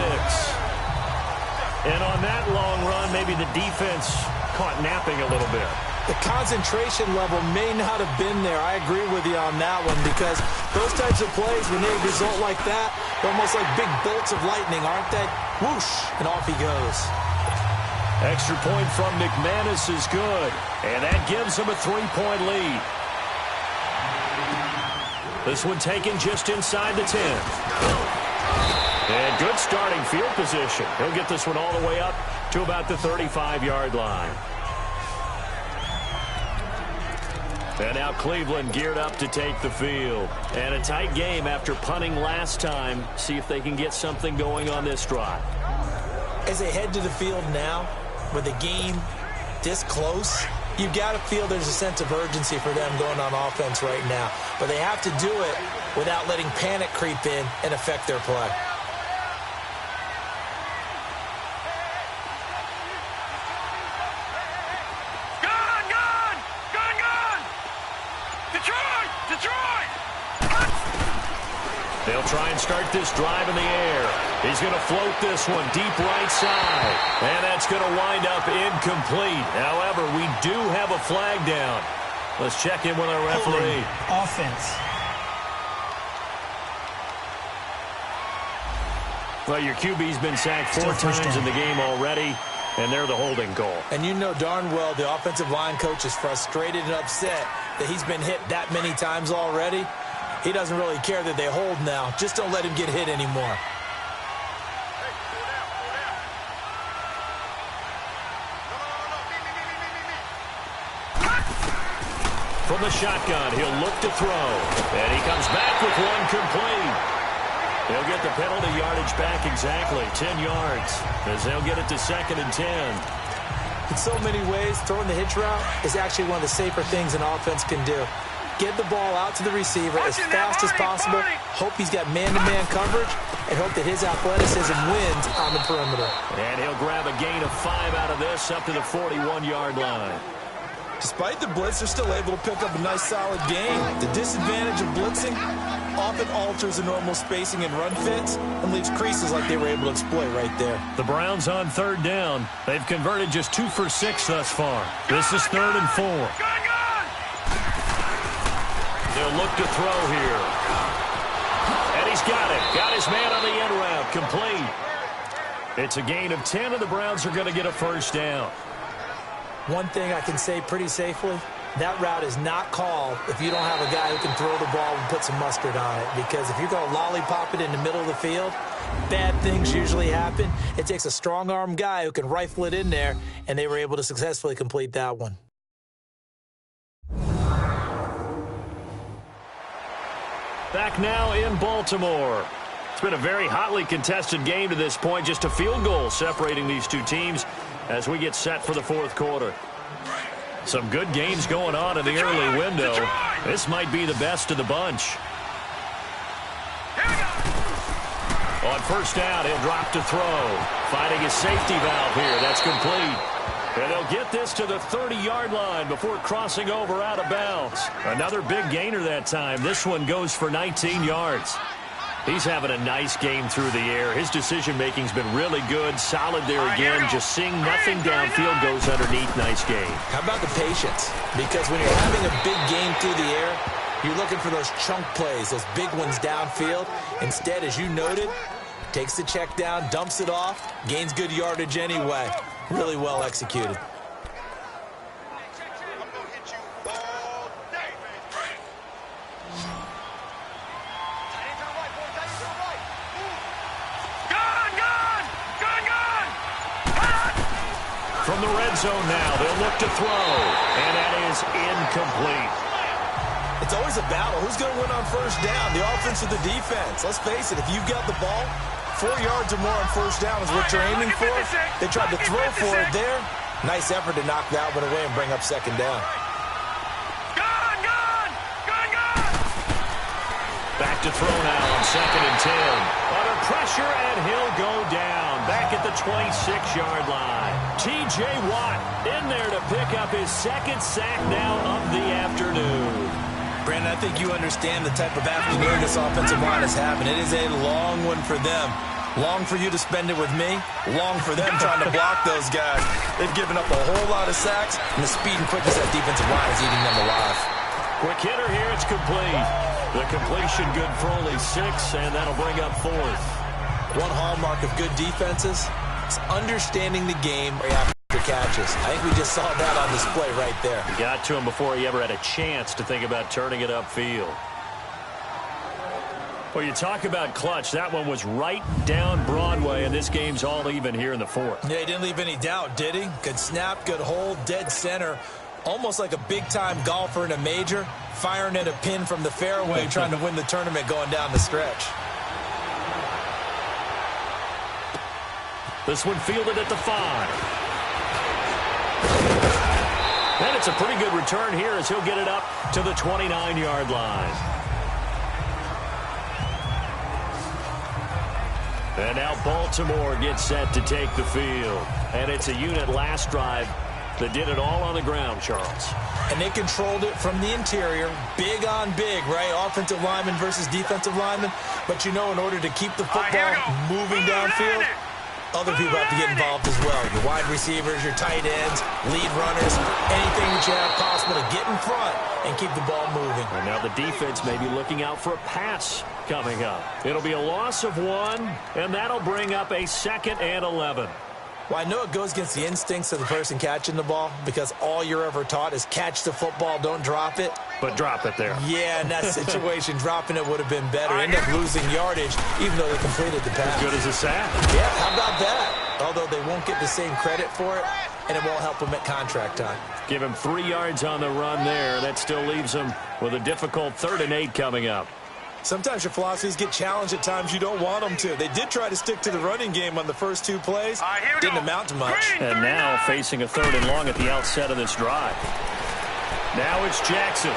And on that long run, maybe the defense caught napping a little bit. the concentration level may not have been there. I agree with you on that one, because those types of plays, when they result like that, they're almost like big bolts of lightning, aren't they? Whoosh, and off he goes. Extra point from McManus is good, and that gives him a 3-point lead. This one taken just inside the 10. And good starting field position. He'll get this one all the way up to about the 35-yard line. And now Cleveland geared up to take the field. And a tight game after punting last time. See if they can get something going on this drive. As they head to the field now, with the game this close, you've got to feel there's a sense of urgency for them going on offense right now. But they have to do it without letting panic creep in and affect their play. They'll try and start this drive in the air. He's going to float this one deep right side. And that's going to wind up incomplete. However, we do have a flag down. Let's check in with our referee. Offense. Well, your QB's been sacked 4 times in the game already, and they're the holding goal. And you know darn well the offensive line coach is frustrated and upset that he's been hit that many times already. He doesn't really care that they hold now. Just don't let him get hit anymore. From the shotgun, he'll look to throw. And he comes back with one complete. He'll get the penalty yardage back exactly, 10 yards, as they'll get it to 2nd and 10. In so many ways, throwing the hitch route is actually one of the safer things an offense can do. Get the ball out to the receiver as fast as possible, hope he's got man-to-man coverage, and hope that his athleticism wins on the perimeter. And he'll grab a gain of 5 out of this up to the 41-yard line. Despite the blitz, they're still able to pick up a nice, solid gain. The disadvantage of blitzing often alters the normal spacing and run fits and leaves creases like they were able to exploit right there. The Browns on 3rd down. They've converted just 2 for 6 thus far. This is 3rd and 4. They'll look to throw here. And he's got it. Got his man on the end route. Complete. It's a gain of 10, and the Browns are going to get a 1st down. One thing I can say pretty safely, that route is not called if you don't have a guy who can throw the ball and put some mustard on it. Because if you're going to lollipop it in the middle of the field, bad things usually happen. It takes a strong-arm guy who can rifle it in there, and they were able to successfully complete that one. Back now in Baltimore. It's been a very hotly contested game to this point. Just a field goal separating these two teams as we get set for the 4th quarter. Some good games going on in the early window. This might be the best of the bunch. On 1st down, he'll drop to throw. Finding his safety valve here. That's complete. And they'll get this to the 30-yard line before crossing over out of bounds. Another big gainer that time. This one goes for 19 yards. He's having a nice game through the air. His decision-making's been really good. Solid there again. Just seeing nothing downfield goes underneath. Nice game. How about the patience? Because when you're having a big game through the air, you're looking for those chunk plays, those big ones downfield. Instead, as you noted, takes the check down, dumps it off, gains good yardage anyway. Really well executed. From the red zone now, they'll look to throw, and that is incomplete. It's always a battle. Who's going to win on 1st down, the offense or the defense? Let's face it, if you've got the ball, 4 yards or more on 1st down is what you're aiming for. They tried to throw for it there. Nice effort to knock that one away and bring up 2nd down. back to throw now on 2nd and 10. Under pressure, and he'll go down. Back at the 26-yard line. T.J. Watt in there to pick up his 2nd sack now of the afternoon. Brandon, I think you understand the type of afternoon this offensive line is having. It is a long one for them. Long for you to spend it with me. Long for them trying to block those guys. They've given up a whole lot of sacks, and the speed and quickness of that defensive line is eating them alive. Quick hitter here, it's complete. The completion good for only 6, and that'll bring up 4th. One hallmark of good defenses is understanding the game after catches. I think we just saw that on display right there. He got to him before he ever had a chance to think about turning it upfield. Well, you talk about clutch. That one was right down Broadway, and this game's all even here in the 4th. Yeah, he didn't leave any doubt, did he? Good snap, good hold, dead center. Almost like a big-time golfer in a major, firing at a pin from the fairway, trying to win the tournament going down the stretch. This one fielded at the 5. And it's a pretty good return here as he'll get it up to the 29-yard line. And now Baltimore gets set to take the field. And it's a unit last drive that did it all on the ground, Charles. And they controlled it from the interior. Big on big, right? Offensive lineman versus defensive lineman. But you know, in order to keep the football moving downfield, other people have to get involved as well. Your wide receivers, your tight ends, lead runners, anything that you have possible to get in front and keep the ball moving. And now the defense may be looking out for a pass coming up. It'll be a loss of 1, and that'll bring up a 2nd and 11. Well, I know it goes against the instincts of the person catching the ball because all you're ever taught is catch the football, don't drop it. But drop it there. Yeah, in that situation, dropping it would have been better. End up losing yardage, even though they completed the pass. As good as a sack. Yeah, how about that? Although they won't get the same credit for it, and it won't help them at contract time. Give him 3 yards on the run there. That still leaves him with a difficult 3rd and 8 coming up. Sometimes your philosophies get challenged at times you don't want them to. They did try to stick to the running game on the first 2 plays. Didn't amount to much. And now facing a 3rd and long at the outset of this drive. Now it's Jackson.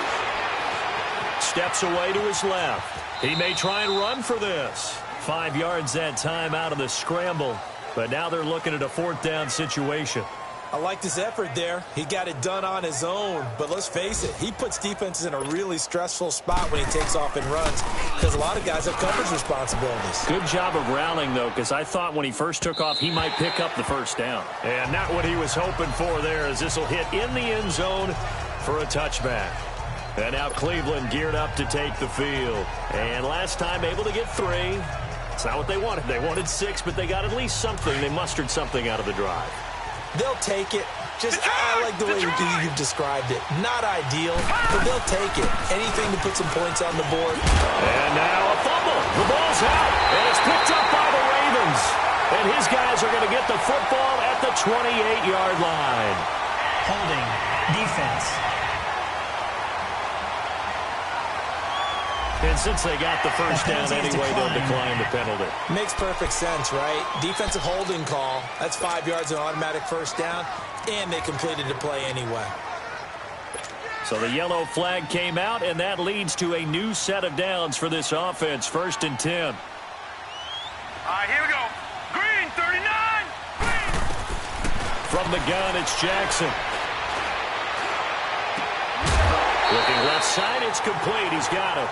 Steps away to his left. He may try and run for this. 5 yards that time out of the scramble. But now they're looking at a 4th down situation. I liked his effort there. He got it done on his own. But let's face it, he puts defenses in a really stressful spot when he takes off and runs because a lot of guys have coverage responsibilities. Good job of rallying, though, because I thought when he first took off, he might pick up the 1st down. And not what he was hoping for there, as this will hit in the end zone for a touchback. And now Cleveland geared up to take the field. And last time able to get 3. It's not what they wanted. They wanted 6, but they got at least something. They mustered something out of the drive. They'll take it. I like the way you've described it. Not ideal, but they'll take it. Anything to put some points on the board. And now a fumble. The ball's out, and it's picked up by the Ravens. And his guys are going to get the football at the 28-yard line. Holding. Defense. And since they got the 1st down anyway, they'll decline the penalty. Makes perfect sense, right? Defensive holding call. That's 5 yards, an automatic 1st down, and they completed the play anyway. So the yellow flag came out, and that leads to a new set of downs for this offense. 1st and 10. All right, here we go. Green, 39. Green. From the gun, it's Jackson. Looking left side, it's complete. He's got it.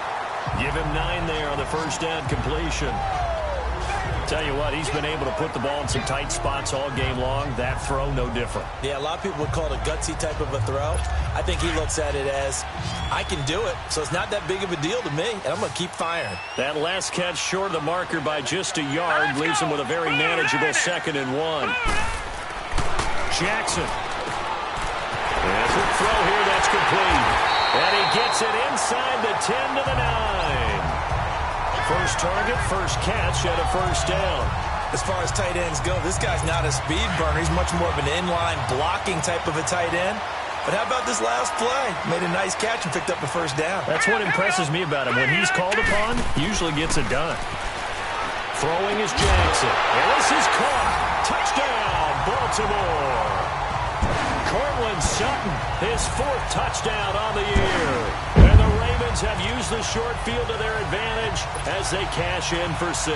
Give him 9 there on the 1st down completion. Tell you what, he's been able to put the ball in some tight spots all game long. That throw, no different. Yeah, a lot of people would call it a gutsy type of a throw. I think he looks at it as, I can do it, so it's not that big of a deal to me, and I'm going to keep firing. That last catch short of the marker by just a yard leaves him with a very manageable 2nd and 1. Jackson. There's a throw here that's complete. And he gets it inside the 10 to the 9. First target, first catch, and a 1st down. As far as tight ends go, this guy's not a speed burner. He's much more of an inline blocking type of a tight end. But how about this last play? Made a nice catch and picked up the 1st down. That's what impresses me about him. When he's called upon, usually gets it done. Throwing is Jackson. And this is caught. Touchdown, Baltimore. Cortland Sutton, his 4th touchdown on the year. And the Ravens Ravens have used the short field to their advantage as they cash in for 6.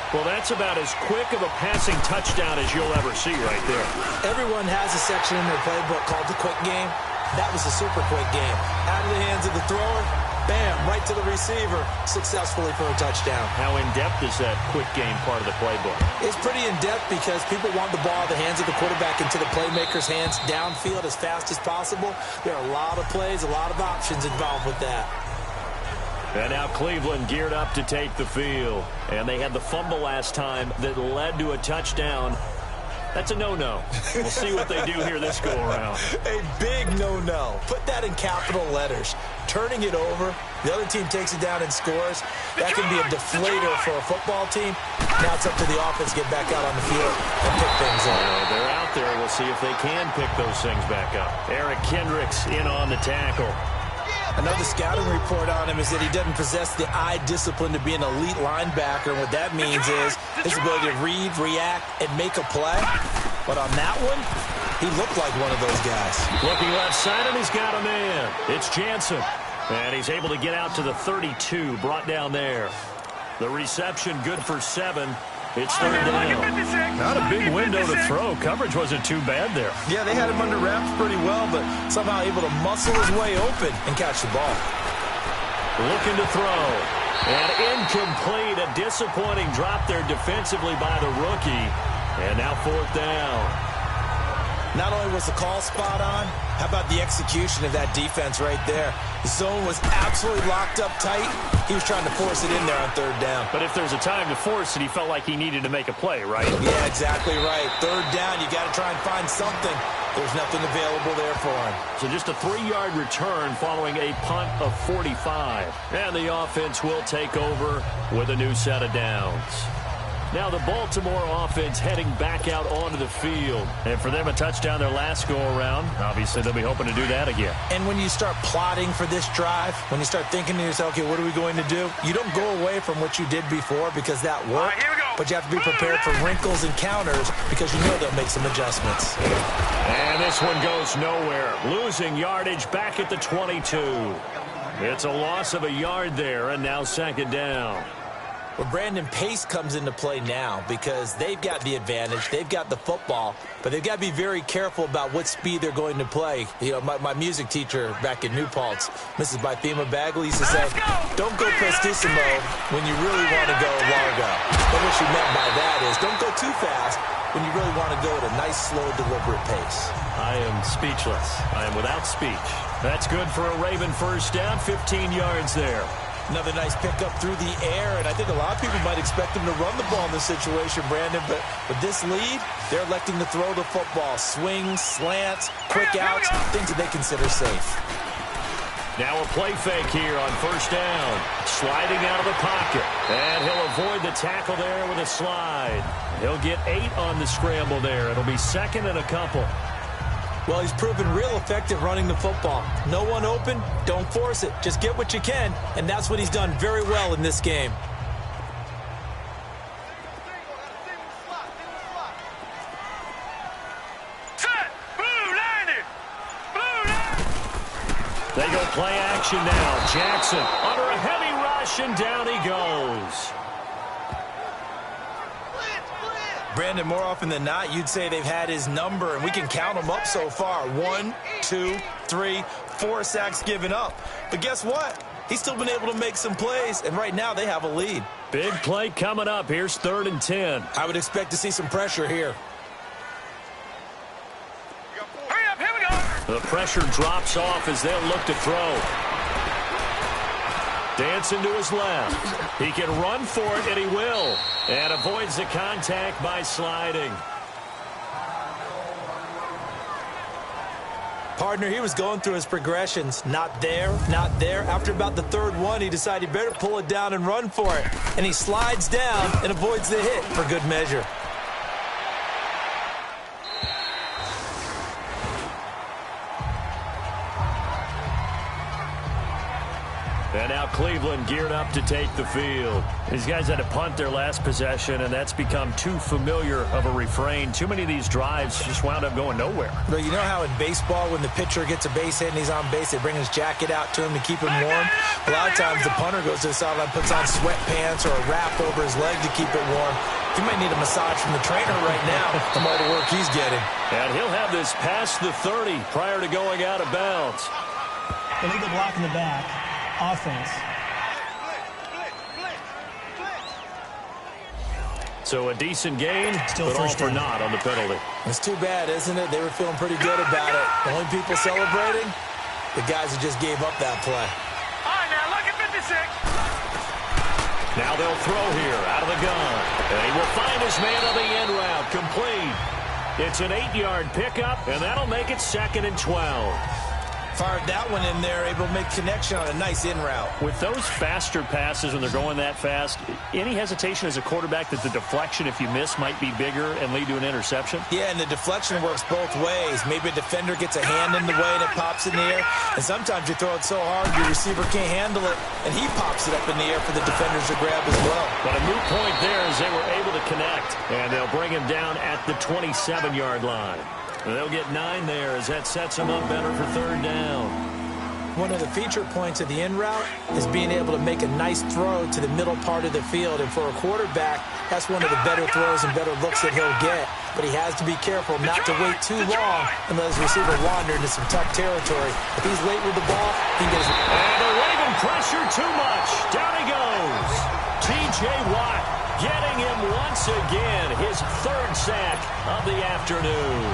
Well, that's about as quick of a passing touchdown as you'll ever see right there. Everyone has a section in their playbook called the quick game. That was a super quick game. Out of the hands of the thrower, bam, right to the receiver, successfully for a touchdown. How in-depth is that quick game part of the playbook? It's pretty in-depth because people want the ball out of the hands of the quarterback into the playmaker's hands downfield as fast as possible. There are a lot of plays, a lot of options involved with that. And now Cleveland geared up to take the field. And they had the fumble last time that led to a touchdown. That's a no-no. We'll see what they do here this go-around. A big no-no. Put that in capital letters. Turning it over, the other team takes it down and scores. That can be a deflator for a football team. Now it's up to the offense to get back out on the field and pick things up. They're out there. We'll see if they can pick those things back up. Eric Kendricks in on the tackle. Another scouting report on him is that he doesn't possess the eye discipline to be an elite linebacker. And what that means is his ability to read, react, and make a play. But on that one, he looked like one of those guys. Looking left side, and he's got a man. It's Jansen. And he's able to get out to the 32, brought down there. The reception good for 7. It's third down. Not a big window to throw. Coverage wasn't too bad there. Yeah, they had him under wraps pretty well, but somehow able to muscle his way open and catch the ball. Looking to throw. And incomplete. A disappointing drop there defensively by the rookie. And now fourth down. Not only was the call spot on, how about the execution of that defense right there? The zone was absolutely locked up tight. He was trying to force it in there on third down. But if there's a time to force it, he felt like he needed to make a play, right? Yeah, exactly right. Third down, you got to try and find something. There's nothing available there for him. So just a 3-yard return following a punt of 45. And the offense will take over with a new set of downs. Now the Baltimore offense heading back out onto the field. And for them, a touchdown their last go-around. Obviously, they'll be hoping to do that again. And when you start plotting for this drive, when you start thinking to yourself, okay, what are we going to do? You don't go away from what you did before because that worked. But you have to be prepared for wrinkles and counters because you know they'll make some adjustments. And this one goes nowhere. Losing yardage back at the 22. It's a loss of a yard there, and now second down. Well, Brandon, pace comes into play now because they've got the advantage. They've got the football, but they've got to be very careful about what speed they're going to play. You know, my music teacher back in New Paltz, Mrs. Bythema Bagley, used to say, don't go prestissimo when you really want to go largo. And what she meant by that is don't go too fast when you really want to go at a nice, slow, deliberate pace. I am speechless. I am without speech. That's good for a Raven first down, 15 yards there. Another nice pickup through the air, and I think a lot of people might expect them to run the ball in this situation, Brandon, but with this lead, they're electing to throw the football. Swings, slants, quick outs, things that they consider safe. Now a play fake here on first down. Sliding out of the pocket, and he'll avoid the tackle there with a slide. He'll get 8 on the scramble there. It'll be second and a couple. Well, he's proven real effective running the football. No one open, don't force it. Just get what you can, and that's what he's done very well in this game. They go play action now. Jackson under a heavy rush, and down he goes. Brandon, more often than not, you'd say they've had his number, and we can count them up so far. 1, 2, 3, 4 sacks given up. But guess what? He's still been able to make some plays, and right now they have a lead. Big play coming up. Here's 3rd and 10. I would expect to see some pressure here. Hurry up, here we go. The pressure drops off as they'll look to throw. Dancing to his left. He can run for it, and he will. And avoids the contact by sliding. Partner, he was going through his progressions. Not there, not there. After about the 3rd one, he decided he better pull it down and run for it. And he slides down and avoids the hit for good measure. And now Cleveland Cleveland geared up to take the field. These guys had to punt their last possession, and that's become too familiar of a refrain. Too many of these drives just wound up going nowhere. Well, you know how in baseball, when the pitcher gets a base hit and he's on base, they bring his jacket out to him to keep him warm? A lot of times the punter goes to the sideline, puts on sweatpants or a wrap over his leg to keep it warm. He might need a massage from the trainer right now from all the work he's getting. And he'll have this past the 30 prior to going out of bounds. Illegal block in the back. Offense. So a decent gain, Still but all first for down. naught on the penalty. It's too bad, isn't it? They were feeling pretty good about it. The only people celebrating, the guys who just gave up that play. All right, now look at 56. Now they'll throw here out of the gun. And he will find his man on the end route. Complete. It's an 8-yard pickup, and that'll make it 2nd and 12. Fired that one in there, able to make connection on a nice in route. With those faster passes when they're going that fast, any hesitation as a quarterback that the deflection, if you miss, might be bigger and lead to an interception? Yeah, and the deflection works both ways. Maybe a defender gets a hand in the way and it pops in the air. And sometimes you throw it so hard your receiver can't handle it, and he pops it up in the air for the defenders to grab as well. But a moot point there as they were able to connect. And they'll bring him down at the 27-yard line. And they'll get 9 there as that sets them up better for 3rd down. One of the feature points of the in route is being able to make a nice throw to the middle part of the field. And for a quarterback, that's one of the better throws and better looks that he'll get. But he has to be careful not to wait too long and let his receiver wander into some tough territory. If he's late with the ball, he gets... And they're waving pressure too much. Down he goes. T.J. Watt getting him once again. His 3rd sack of the afternoon.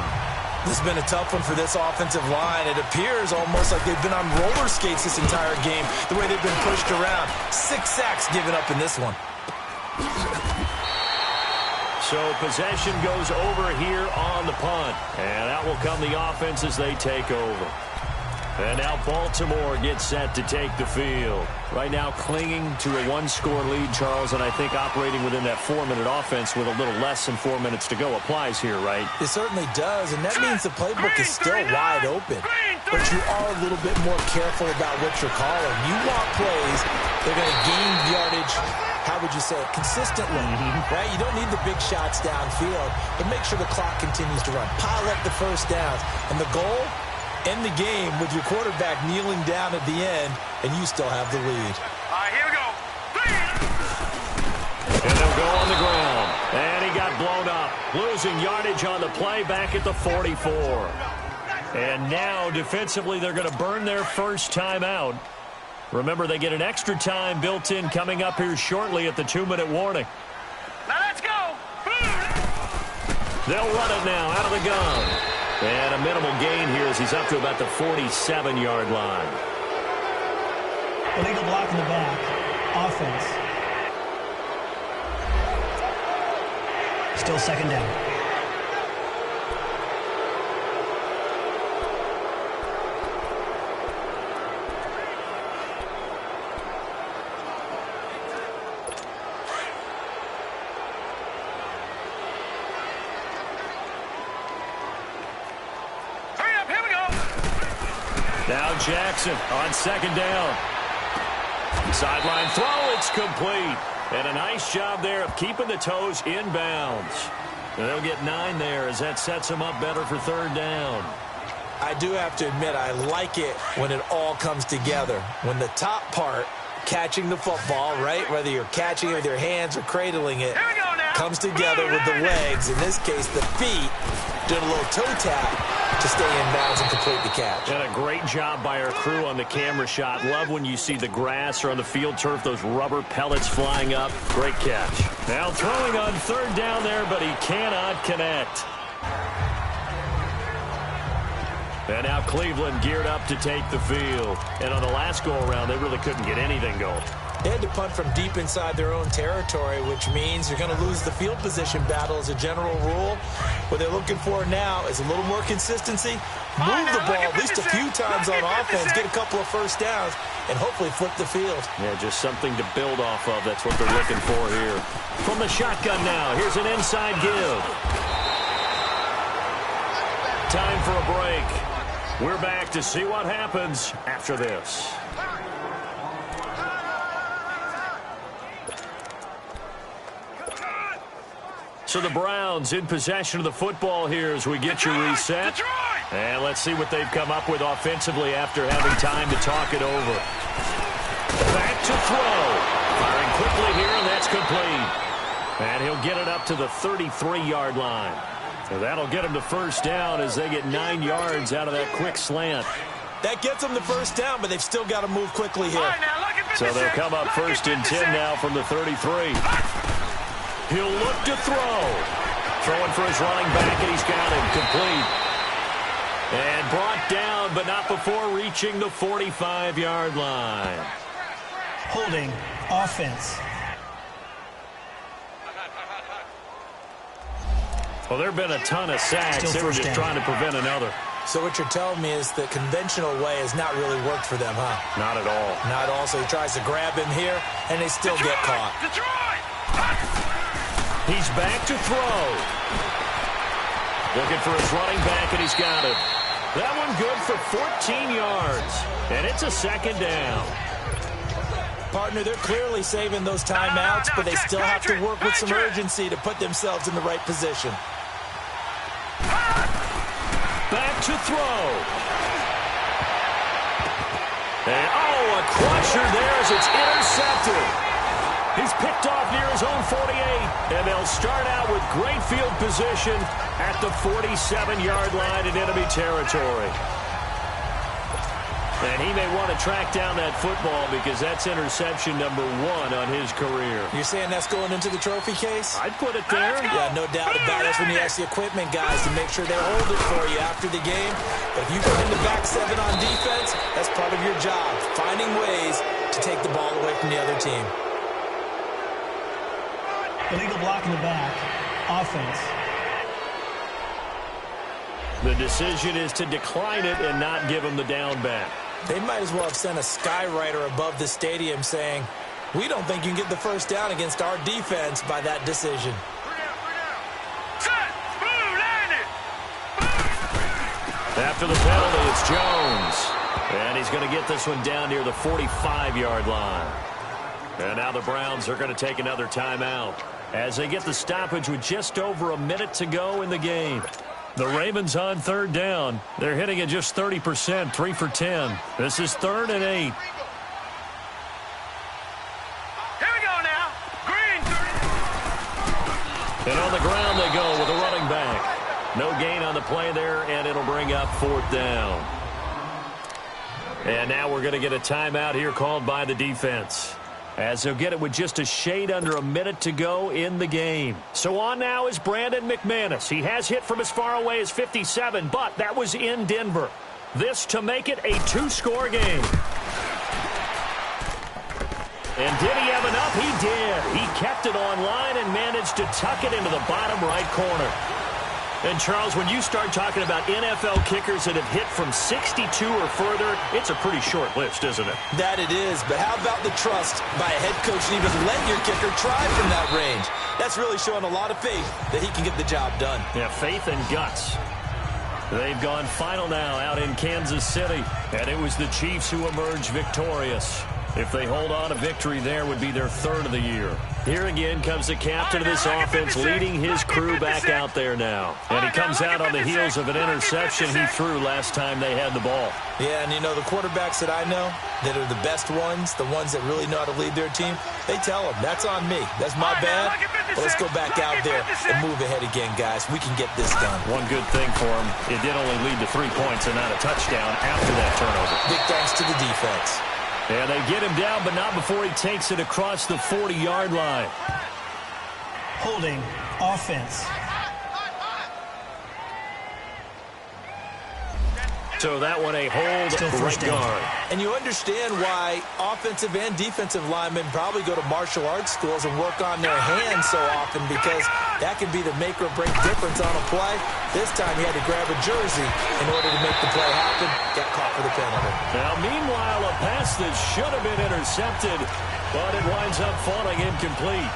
This has been a tough one for this offensive line. It appears almost like they've been on roller skates this entire game, the way they've been pushed around. 6 sacks given up in this one. So possession goes over here on the punt. And out will come the offense as they take over. And now Baltimore gets set to take the field. Right now clinging to a 1-score lead, Charles, and I think operating within that 4-minute offense with a little less than 4 minutes to go applies here, right? It certainly does, and that means the playbook is still wide open. But you are a little bit more careful about what you're calling. You want plays, they're going to gain yardage, how would you say it, consistently, right? You don't need the big shots downfield, but make sure the clock continues to run. Pile up the first downs, and the goal, end the game with your quarterback kneeling down at the end, and you still have the lead. All right, here we go. And they'll go on the ground. And he got blown up. Losing yardage on the play back at the 44. And now, defensively, they're going to burn their first time out. Remember, they get an extra time built in coming up here shortly at the 2-minute warning. Now let's go. They'll run it now out of the gun. And a minimal gain here as he's up to about the 47-yard line. Illegal block in the back. Offense. Still 2nd down. Now Jackson on 2nd down. Sideline throw, it's complete. And a nice job there of keeping the toes inbounds. And they'll get 9 there as that sets them up better for 3rd down. I do have to admit, I like it when it all comes together. When the top part, catching the football, right, whether you're catching it with your hands or cradling it, comes together with the legs, in this case the feet, doing a little toe tap to stay in bounds and complete the catch. And a great job by our crew on the camera shot. Love when you see the grass or on the field turf, those rubber pellets flying up. Great catch. Now throwing on 3rd down there, but he cannot connect. And now Cleveland geared up to take the field. And on the last go-around, they really couldn't get anything going. They had to punt from deep inside their own territory, which means you're going to lose the field position battle as a general rule. What they're looking for now is a little more consistency, move the ball at least a few times on offense, get a couple of first downs, and hopefully flip the field. Yeah, just something to build off of. That's what they're looking for here. From the shotgun now, here's an inside give. Time for a break. We're back to see what happens after this. So the Browns in possession of the football here as we get you reset. And let's see what they've come up with offensively after having time to talk it over. Back to throw. Firing quickly here, and that's complete. And he'll get it up to the 33-yard line. So that'll get him to first down as they get 9 yards out of that quick slant. That gets them the first down, but they've still got to move quickly here. So they'll come up first and 10 now from the 33. He'll look to throw. Throwing for his running back, and he's got him complete. And brought down, but not before reaching the 45-yard line. Holding offense. Well, there have been a ton of sacks. They were just trying to prevent another. So what you're telling me is the conventional way has not really worked for them, huh? Not at all. Not at all. So he tries to grab him here, and they still get caught. He's back to throw. Looking for his running back, and he's got it. That one good for 14 yards. And it's a second down. Partner, they're clearly saving those timeouts, but they still have to work with some urgency to put themselves in the right position. Back to throw. And, a crusher there as it's intercepted. He's picked off near his own 48, and they'll start out with great field position at the 47-yard line in enemy territory. And he may want to track down that football because that's interception number 1 on his career. You're saying that's going into the trophy case? I'd put it there. Yeah, no doubt about it. That's when you ask the equipment guys to make sure they hold it for you after the game. But if you come in the back 7 on defense, that's part of your job, finding ways to take the ball away from the other team. Illegal block in the back. Offense. The decision is to decline it and not give him the down back. They might as well have sent a skywriter above the stadium saying, we don't think you can get the first down against our defense by that decision. After the penalty, it's Jones. And he's going to get this one down near the 45-yard line. And now the Browns are going to take another timeout as they get the stoppage with just over a minute to go in the game. The Ravens on third down. They're hitting at just 30%, 3 for 10. This is 3rd and 8. Here we go now. Green. And on the ground they go with a running back. No gain on the play there, and it'll bring up 4th down. And now we're going to get a timeout here called by the defense, as they'll get it with just a shade under a minute to go in the game. So on now is Brandon McManus. He has hit from as far away as 57, but that was in Denver. This to make it a 2-score game. And did he have enough? He did. He kept it on line and managed to tuck it into the bottom right corner. And, Charles, when you start talking about NFL kickers that have hit from 62 or further, it's a pretty short list, isn't it? That it is, but how about the trust by a head coach to even let your kicker try from that range? That's really showing a lot of faith that he can get the job done. Yeah, faith and guts. They've gone final now out in Kansas City, and it was the Chiefs who emerged victorious. If they hold on, a victory there would be their 3rd of the year. Here again comes the captain of this offense, leading his crew back out there now. And he comes out on the heels of an interception he threw last time they had the ball. Yeah, and you know, the quarterbacks that I know that are the best ones, the ones that really know how to lead their team, they tell them, that's on me. That's my bad. But let's go back out there and move ahead again, guys. We can get this done. One good thing for him, it did only lead to 3 points and not a touchdown after that turnover. Big thanks to the defense. And they get him down, but not before he takes it across the 40-yard line. Holding offense. So that one a hold right guard. And you understand why offensive and defensive linemen probably go to martial arts schools and work on their hands so often, because that can be the make or break difference on a play. This time he had to grab a jersey in order to make the play happen. Got caught for the penalty. Now, meanwhile, a pass that should have been intercepted, but it winds up falling incomplete.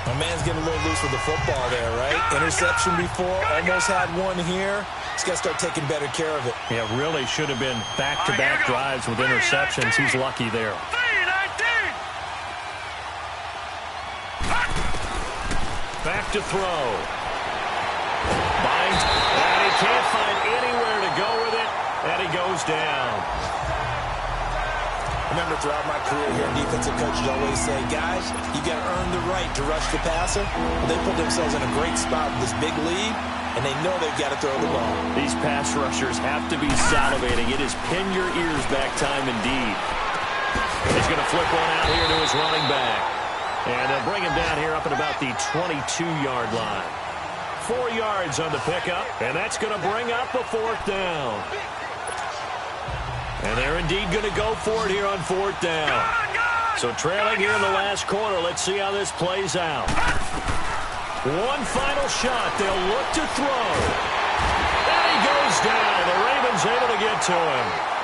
My man's getting a little loose with the football there, right? Interception before, almost had one here. He's got to start taking better care of it. Yeah, really should have been back-to-back drives with interceptions. He's lucky there. Back to throw. Bind, and he can't find anywhere to go with it, and he goes down. Remember, throughout my career here, defensive coaches always say, guys, you got to earn the right to rush the passer. They put themselves in a great spot with this big lead, and they know they've got to throw the ball. These pass rushers have to be salivating. It is pin your ears back time indeed. He's going to flip one out here to his running back. And they'll bring him down here up at about the 22-yard line. 4 yards on the pickup, and that's going to bring up a 4th down. And they're indeed going to go for it here on 4th down. So trailing here in the last quarter, let's see how this plays out. One final shot. They'll look to throw. And he goes down. The Ravens able to get to him.